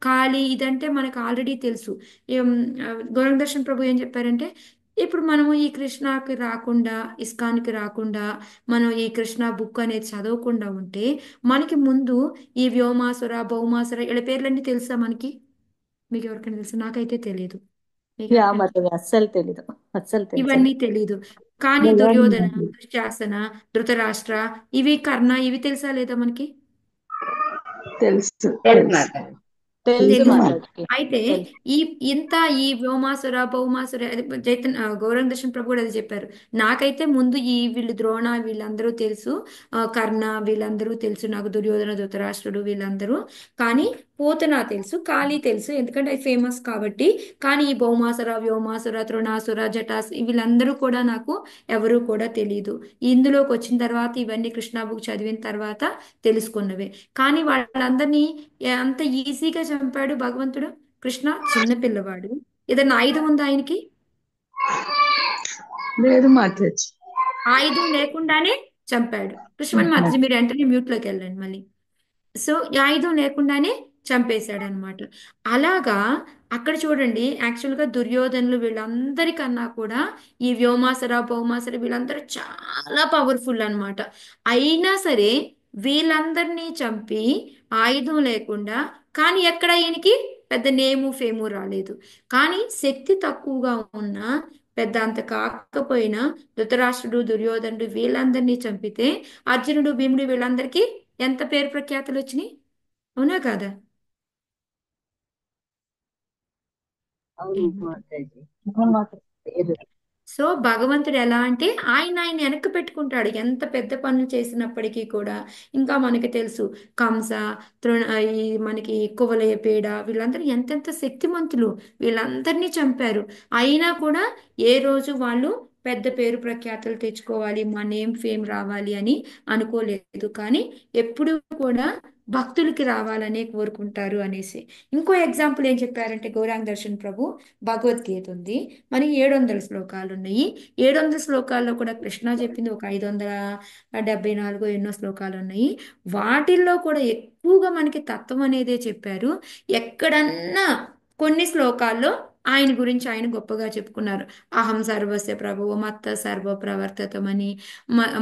కాళీ ఇదంటే మనకు ఆల్రెడీ తెలుసు. గోరంగదర్శన్ ప్రభు ఏం చెప్పారంటే ఇప్పుడు మనము ఈ కృష్ణకి రాకుండా, ఇస్కాన్కి రాకుండా, మనం ఈ కృష్ణ బుక్ అనేది చదవకుండా ఉంటే మనకి ముందు ఈ వ్యోమాసుర, భౌమాసుర వీళ్ళ పేర్లన్నీ తెలుసా మనకి? మీకు ఎవరికైనా తెలుసా? నాకైతే తెలియదు. మీకు యా ఎవరికైనా మాధవి, అస్సలు తెలీదు, అస్సలు ఇవన్నీ తెలుసండి. తెలీదు. కానీ దుర్యోధన, దుశ్శాసన, ధృతరాష్ట్ర, ఇవి కర్ణ, ఇవి తెలుసా లేదా మనకి? తెలుసు తెలుసు తెలుసు మాతాజీ. తెలుసు తెలుసు. మాధవికి, అయితే తెలుసు. ఈ వ్యోమాసుర, భౌమాసుర, గౌరంగ దర్శన్ ప్రభు కూడా అది చెప్పారు. నాకైతే ముందు వీళ్ళు ద్రోణ వీళ్ళందరూ తెలుసు, కర్ణ వీళ్ళందరూ తెలుసు నాకు, దుర్యోధన, ధృతరాష్ట్రుడు వీళ్ళందరూ. కానీ పోతన తెలుసు, కాళీ తెలుసు, ఎందుకంటే అది ఫేమస్ కాబట్టి. కానీ ఈ భౌమాసుర, వ్యోమాసుర, తృణాసుర, జటాసు వీళ్ళందరూ కూడా నాకు ఎవరు కూడా తెలియదు. ఇందులోకి వచ్చిన తర్వాత ఇవన్నీ కృష్ణా బుక్ చదివిన తర్వాత తెలుసుకున్నవే. కానీ వాళ్ళందరినీ అంత ఈజీగా చంపాడు భగవంతుడు. కృష్ణ చిన్న పిల్లవాడు, ఏదైనా ఆయుధం ఉందా ఆయనకి? లేదు మాతాజీ. ఆయుధం లేకుండానే చంపాడు. కృష్ణ మాతాజీ మీరు వెంటనే మ్యూట్ లోకి వెళ్ళండి మళ్ళీ. సో ఈ ఆయుధం లేకుండానే చంపేశాడనమాట. అలాగా అక్కడ చూడండి, యాక్చువల్గా దుర్యోధనులు వీళ్ళందరికన్నా కూడా ఈ వ్యోమాసుర భౌమాసుర వీళ్ళందరూ చాలా పవర్ఫుల్ అన్నమాట. అయినా సరే వీళ్ళందరినీ చంపి ఆయుధం లేకుండా, కానీ ఎక్కడ ఈయనకి పెద్ద నేము ఫేము రాలేదు. కానీ శక్తి తక్కువగా ఉన్న, పెద్ద అంత కాకపోయినా ధృతరాష్ట్రుడు దుర్యోధనుడు వీళ్ళందరినీ చంపితే అర్జునుడు భీముడు వీళ్ళందరికీ ఎంత పేరు ప్రఖ్యాతులు వచ్చినాయి, అవునా కాదా? అవును మాతాజీ. అవును మాతాజీ. పేరు సో భగవంతుడు ఎలా అంటే ఆయన వెనక్కి పెట్టుకుంటాడు ఎంత పెద్ద పనులు చేసినప్పటికీ కూడా. ఇంకా మనకి తెలుసు కంస, తృణ ఈ మనకి కువలయ పీడ వీళ్ళందరూ ఎంతెంత శక్తిమంతులు, వీళ్ళందరినీ చంపారు. అయినా కూడా ఏ రోజు వాళ్ళు పెద్ద పేరు ప్రఖ్యాతులు తెచ్చుకోవాలి, మా నేమ్ ఫేమ్ రావాలి అని అనుకోలేదు. కానీ ఎప్పుడు కూడా భక్తులకి రావాలనే కోరుకుంటారు అనేసి. ఇంకో ఎగ్జాంపుల్ ఏం చెప్పారంటే గౌరాంగ్ దర్శన్ ప్రభు, భగవద్గీత ఉంది, మనకి 700 శ్లోకాలు ఉన్నాయి. 700 శ్లోకాల్లో కూడా కృష్ణ చెప్పింది ఒక 574 ఎన్నో శ్లోకాలు ఉన్నాయి. వాటిల్లో కూడా ఎక్కువగా మనకి తత్వం అనేదే చెప్పారు. ఎక్కడన్నా కొన్ని శ్లోకాల్లో ఆయన గురించి ఆయన గొప్పగా చెప్పుకున్నారు. అహం సర్వస్య ప్రభువు మత్త సర్వ ప్రవర్తతమని,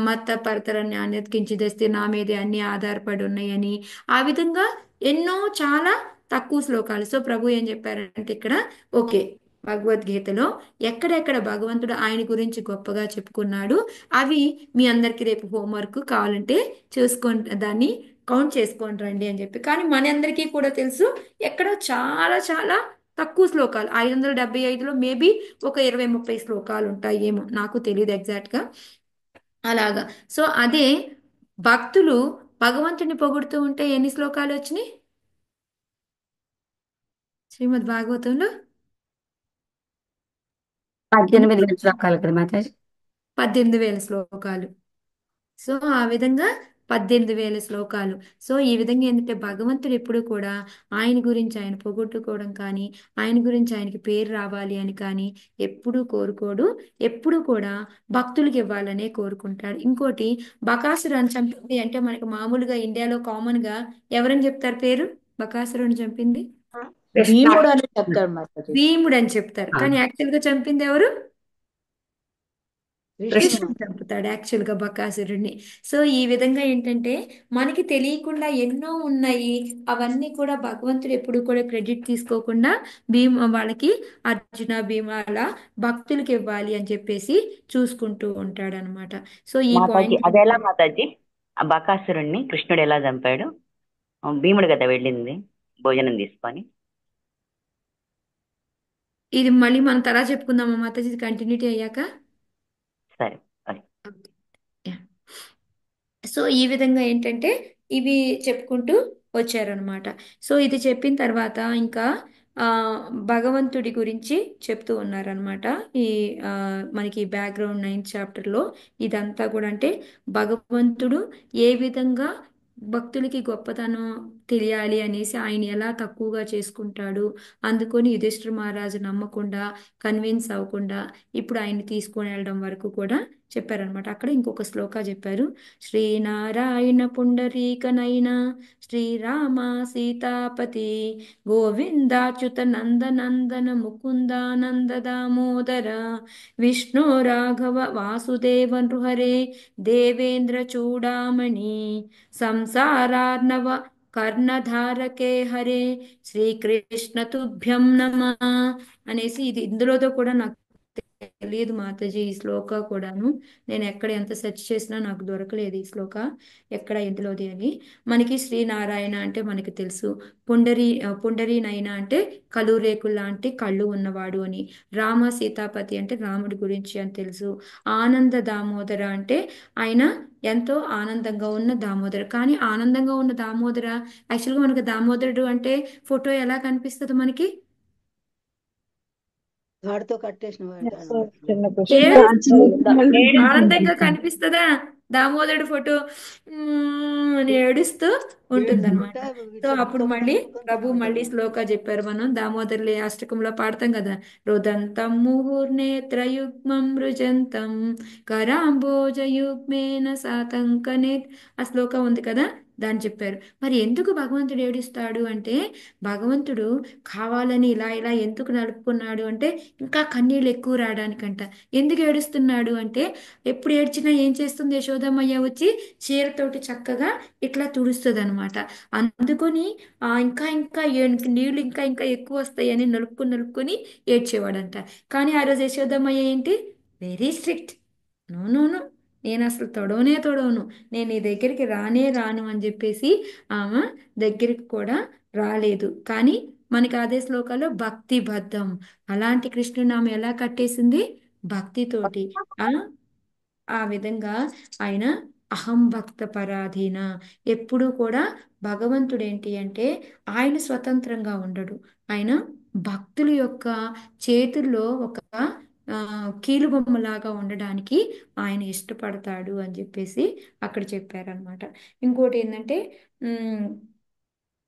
మత్త పరతరాన్ని కించిదస్తే నా మీదే అన్ని ఆధారపడి ఉన్నాయని, ఆ విధంగా ఎన్నో చాలా తక్కువ శ్లోకాలు. సో ప్రభు ఏం చెప్పారంటే ఇక్కడ, ఓకే, భగవద్గీతలో ఎక్కడెక్కడ భగవంతుడు ఆయన గురించి గొప్పగా చెప్పుకున్నాడు అవి మీ అందరికి రేపు హోంవర్క్ కావాలంటే చూసుకోండి, దాన్ని కౌంట్ చేసుకోండి రండి అని చెప్పి. కానీ మన అందరికీ కూడా తెలుసు ఎక్కడ చాలా చాలా తక్కువ శ్లోకాలు, 575లో మేబీ ఒక 20-30 శ్లోకాలు ఉంటాయి ఏమో, నాకు తెలియదు ఎగ్జాక్ట్గా. అలాగా. సో అదే భక్తులు భగవంతుని పొగుడుతూ ఉంటే ఎన్ని శ్లోకాలు వచ్చినాయి శ్రీమద్ భాగవతంలో? 18,000 శ్లోకాలు కదా మాతాజీ. 18,000 శ్లోకాలు. సో ఆ విధంగా 18,000 శ్లోకాలు. సో ఈ విధంగా ఏంటంటే భగవంతుడు ఎప్పుడు కూడా ఆయన గురించి ఆయన పొగొట్టుకోవడం కానీ, ఆయన గురించి ఆయనకి పేరు రావాలి అని కానీ ఎప్పుడు కోరుకోడు. ఎప్పుడు కూడా భక్తులకి ఇవ్వాలనే కోరుకుంటాడు. ఇంకోటి, బకాసురాన్ని చంపింది అంటే మనకి మామూలుగా ఇండియాలో కామన్ గా ఎవరని చెప్తారు పేరు? బకాసురుని చంపింది భీముడు అని చెప్తాడు మాతాజీ. భీముడు అని చెప్తారు, కానీ యాక్చువల్ గా చంపింది ఎవరు? కృష్ణ కృష్ణుడు చంపుతాడు యాక్చువల్ గా బకాసురుడిని. సో ఈ విధంగా ఏంటంటే మనకి తెలియకుండా ఎన్నో ఉన్నాయి, అవన్నీ కూడా భగవంతుడు ఎప్పుడు కూడా క్రెడిట్ తీసుకోకుండా వాళ్ళకి అర్జున భీమాల భక్తులకి ఇవ్వాలి అని చెప్పేసి చూసుకుంటూ ఉంటాడు అనమాట. సో ఈ మాతాజీ పాయింట్ అదెలా మాతాజీ? ఆ బకాసురుణ్ణి కృష్ణుడు ఎలా చంపాడు? భీముడు కదా వెళ్ళింది భోజనం తీసుకొని. ఇది మళ్ళీ మనం తర్వాత చెప్పుకుందామా మాతాజీ, కంటిన్యూటీ అయ్యాక. సరే సరే. యా. సో ఈ విధంగా ఏంటంటే ఇవి చెప్పుకుంటూ వచ్చారనమాట. సో ఇది చెప్పిన తర్వాత ఇంకా ఆ భగవంతుడి గురించి చెప్తూ ఉన్నారనమాట. ఈ ఆ, మనకి బ్యాక్గ్రౌండ్ 9th చాప్టర్లో ఇదంతా కూడా అంటే భగవంతుడు ఏ విధంగా భక్తులకి గొప్పతనం తెలియాలి అనేసి ఆయన ఎలా తక్కువగా చేసుకుంటాడు, అందుకొని యుధిష్ఠిర మహారాజు నమ్మకుండా కన్విన్స్ అవ్వకుండా ఇప్పుడు ఆయన్ని తీసుకొని వెళ్ళడం వరకు కూడా చెప్పారనమాట. అక్కడ ఇంకొక శ్లోక చెప్పారు. శ్రీనారాయణ పుండరీకనైన శ్రీరామ సీతాపతి గోవిందాచ్యుత నందనందన ముకుందానంద దామోదర విష్ణు రాఘవ వాసుదేవ నృహరే దేవేంద్ర చూడామణి సంసారార్ణవ కర్ణధారకే హరే శ్రీకృష్ణ తుభ్యం నమః అనేసి, ఇది ఇందులోతో కూడా నాకు తెలియదు మాతాజీ ఈ శ్లోక కూడాను. నేను ఎక్కడ ఎంత సెర్చ్ చేసినా నాకు దొరకలేదు ఈ శ్లోక ఎక్కడ ఎందులోది అని. మనకి శ్రీనారాయణ అంటే మనకి తెలుసు, పుండరీ నయన అంటే కలురేకులు లాంటి కళ్ళు ఉన్నవాడు అని, రామ సీతాపతి అంటే రాముడి గురించి అని తెలుసు, ఆనంద దామోదర అంటే ఆయన ఎంతో ఆనందంగా ఉన్న దామోదర. కానీ ఆనందంగా ఉన్న దామోదర యాక్చువల్గా మనకి దామోదరుడు అంటే ఫోటో ఎలా కనిపిస్తుంది మనకి? వాడితో కట్టేసిన వాడు చిన్న ఏడుస్తూ క్వశ్చన్. ఆనందంగా కనిపిస్తుందా దామోదరుడు ఫోటో? అని ఏడుస్తూ ఉంటుందన్నమాట. సో అప్పుడు మళ్ళీ ప్రభు మళ్ళీ శ్లోక చెప్పారు. మనం దామోదరులే అష్టకంలో పాడతాం కదా, రుదంతం ముహుర్నేత్రయుగ్మం రుజంతం కరాంబోజయుగ్మేన సాతంకనే, ఆ శ్లోక ఉంది కదా, దాన్ని చెప్పారు. మరి ఎందుకు భగవంతుడు ఏడుస్తాడు అంటే, భగవంతుడు కావాలని ఇలా ఇలా ఎందుకు నడుపుకున్నాడు అంటే ఇంకా కన్నీళ్ళు ఎక్కువ రావడానికంట. ఎందుకు ఏడుస్తున్నాడు అంటే, ఎప్పుడు ఏడ్చినా ఏం చేస్తుంది యశోదమ్మయ్య వచ్చి చీరతోటి చక్కగా ఇట్లా తుడుస్తుంది అనమాట. అందుకొని ఇంకా ఇంకా నీళ్ళు ఇంకా ఇంకా ఎక్కువ వస్తాయని నలుపుకొని నలుపుకొని ఏడ్చేవాడంట. కానీ ఆ రోజు యశోదమ్మయ్య ఏంటి, very strict. No no no, నేను అసలు తొడవను, నేను నీ దగ్గరికి రానే రాను అని చెప్పేసి ఆమె దగ్గరికి కూడా రాలేదు. కానీ మనకి అదే శ్లోకాల్లో భక్తి బద్ధం, అలాంటి కృష్ణుని ఆమె ఎలా కట్టేసింది, భక్తితోటి. ఆ ఆ విధంగా ఆయన అహం భక్త పరాధీన. ఎప్పుడూ కూడా భగవంతుడు ఏంటి అంటే ఆయన స్వతంత్రంగా ఉండడు. ఆయన భక్తుల యొక్క చేతుల్లో ఒక కీలుబొమ్మలాగా ఉండడానికి ఆయన ఇష్టపడతాడు అని చెప్పేసి అక్కడ చెప్పారనమాట. ఇంకోటి ఏంటంటే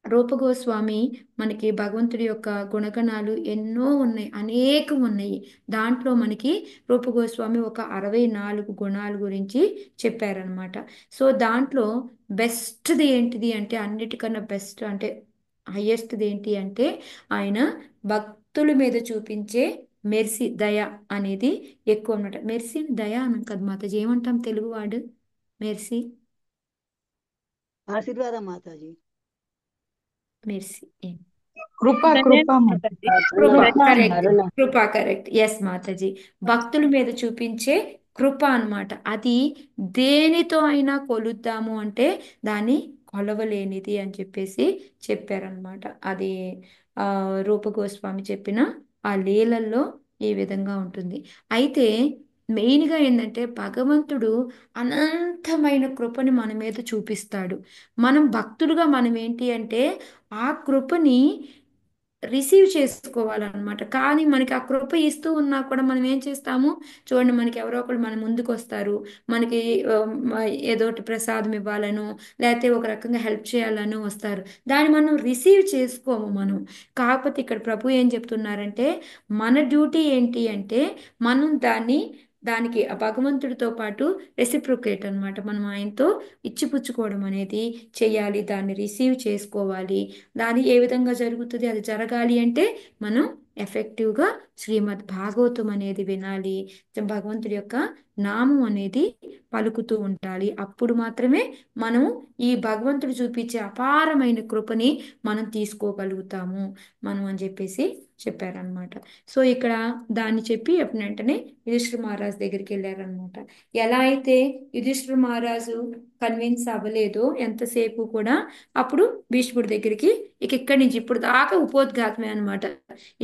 రూపగోస్వామి మనకి భగవంతుడి యొక్క గుణగణాలు ఎన్నో ఉన్నాయి, అనేకం ఉన్నాయి. దాంట్లో మనకి రూపగోస్వామి ఒక 64 గుణాల గురించి చెప్పారనమాట. సో దాంట్లో బెస్ట్ది ఏంటిది అంటే, అన్నిటికన్నా బెస్ట్ అంటే హయ్యెస్ట్ది ఏంటి అంటే, ఆయన భక్తుల మీద చూపించే మెర్సీ, దయ అనేది ఎక్కువ అన్నమాట. మెర్సీ దయ అనం కదా మాతాజీ, ఏమంటాం తెలుగు వాడు మెర్సీ? ఆశీర్వాదం మాతాజీ. మెర్సీ కృప కృప, కరెక్ట్. ఎస్ మాతాజీ, భక్తుల మీద చూపించే కృప అన్నమాట. అది దేనితో అయినా కొలుద్దాము అంటే దాన్ని కొలవలేనిది అని చెప్పేసి చెప్పారనమాట. అది రూపగోస్వామి చెప్పిన ఆ లీలల్లో ఈ విధంగా ఉంటుంది. అయితే మెయిన్గా ఏంటంటే భగవంతుడు అనంతమైన కృపని మన మీద చూపిస్తాడు. మనం భక్తులుగా మనం ఏంటి అంటే ఆ కృపని రిసీవ్ చేసుకోవాలన్నమాట. కానీ మనకి ఆ కృప ఇస్తూ ఉన్నా కూడా మనం ఏం చేస్తాము చూడండి, మనకి ఎవరో ఒకరు మన ముందుకు వస్తారు, మనకి ఏదో ఒకటి ప్రసాదం ఇవ్వాలను లేకపోతే ఒక రకంగా హెల్ప్ చేయాలను వస్తారు, దాన్ని మనం రిసీవ్ చేసుకోము మనం. కాకపోతే ఇక్కడ ప్రభు ఏం చెప్తున్నారంటే మన డ్యూటీ ఏంటి అంటే మనం దానికి ఆ భగవంతుడితో పాటు రెసిప్రొకేట్ అన్నమాట, మనం ఆయనతో ఇచ్చిపుచ్చుకోవడం అనేది చెయ్యాలి, దాన్ని రిసీవ్ చేసుకోవాలి. దాని ఏ విధంగా జరుగుతుంది, అది జరగాలి అంటే మనం ఎఫెక్టివ్గా శ్రీమద్ భాగవతం అనేది వినాలి, భగవంతుడి యొక్క నామం అనేది పలుకుతూ ఉండాలి. అప్పుడు మాత్రమే మనం ఈ భగవంతుడు చూపించే అపారమైన కృపని మనం తీసుకోగలుగుతాము మనం అని చెప్పేసి చెప్పారనమాట. సో ఇక్కడ దాన్ని చెప్పి వెంటనే యుధిష్ఠిర మహారాజు దగ్గరికి వెళ్ళారనమాట. ఎలా అయితే యుధిష్ఠిర మహారాజు కన్విన్స్ అవ్వలేదో ఎంతసేపు కూడా, అప్పుడు భీష్ముడి దగ్గరికి ఇక్కడి నుంచి ఇప్పుడు దాకా ఉపోద్ఘాతమే అనమాట.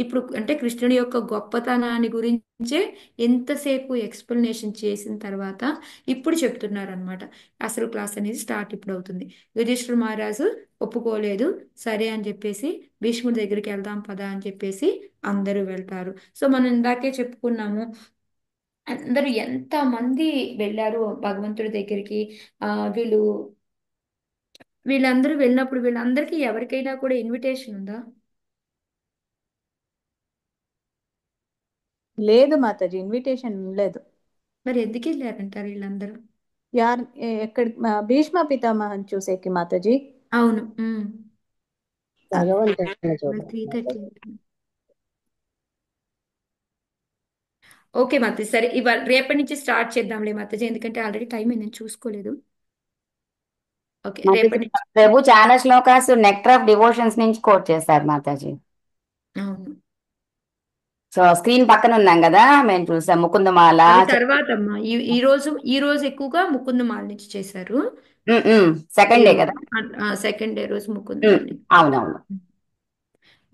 ఇప్పుడు అంటే కృష్ణుడి యొక్క గొప్పతనాన్ని గురించే ఎంతసేపు ఎక్స్ప్లెనేషన్ చేసిన తర్వాత ఇప్పుడు చెప్తున్నారనమాట. అసలు క్లాస్ అనేది స్టార్ట్ ఇప్పుడు అవుతుంది. యుధిష్ఠిర మహారాజు ఒప్పుకోలేదు, సరే అని చెప్పేసి భీష్ముడి దగ్గరికి వెళ్దాం పదా అని చెప్పేసి అందరూ వెళ్తారు. సో మనం ఇందాకే చెప్పుకున్నాము, అందరూ ఎంత మంది వెళ్ళారు భగవంతుడి దగ్గరికి. వీళ్ళందరూ వెళ్ళినప్పుడు వీళ్ళందరికీ ఎవరికైనా కూడా ఇన్విటేషన్ ఉందా? లేదు మాతాజీ, ఇన్విటేషన్ లేదు. మరి ఎందుకు వెళ్ళారంటారు వీళ్ళందరూ? ఎక్కడ భీష్మ పితామహని చూసేకి మాతాజీ. అవును. భగవంతుని చూడండి. 3:30. ఓకే మాతాజీ, సరే ఇవాళ రేపటి నుంచి స్టార్ట్ చేద్దాంలే మాతాజీ, ఎందుకంటే ఆల్రెడీ టైం నేను చూసుకోలేదు. ఓకే, రేపటి నుంచి. ప్రభు చాలా శ్లోకాస్ నెక్టర్ ఆఫ్ డివోషన్స్ నుంచి కోట్ చేశారు మాతాజీ. అవును, సో స్క్రీన్ పక్కన ఉన్నాం కదా, మేము చూసాం ముకుందమాల. అది తర్వాత అమ్మా, ఈ రోజు ఎక్కువగా ముకుందమాల నుంచి చేశారు. సెకండ్ డే కదా, సెకండ్ డే రోజు ముకుందమాల. అవునవును.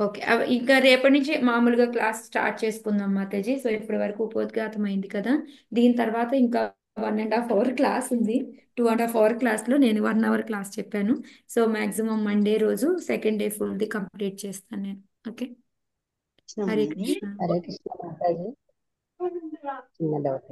ఓకే, ఇంకా రేపటి నుంచి మామూలుగా క్లాస్ స్టార్ట్ చేసుకుందాం మాతాజీ. సో ఇప్పటి వరకు ఉపోద్ఘాతం అయింది కదా, దీని తర్వాత ఇంకా 1.5 hour క్లాస్ ఉంది. 2.5 hour క్లాస్లో నేను 1 hour క్లాస్ చెప్పాను. సో మాక్సిమం మండే రోజు సెకండ్ డే ఫుల్ది కంప్లీట్ చేస్తాను నేను. ఓకే, హరే కృష్ణ. హరే కృష్ణ మాతాజీ. చిన్న డౌట్.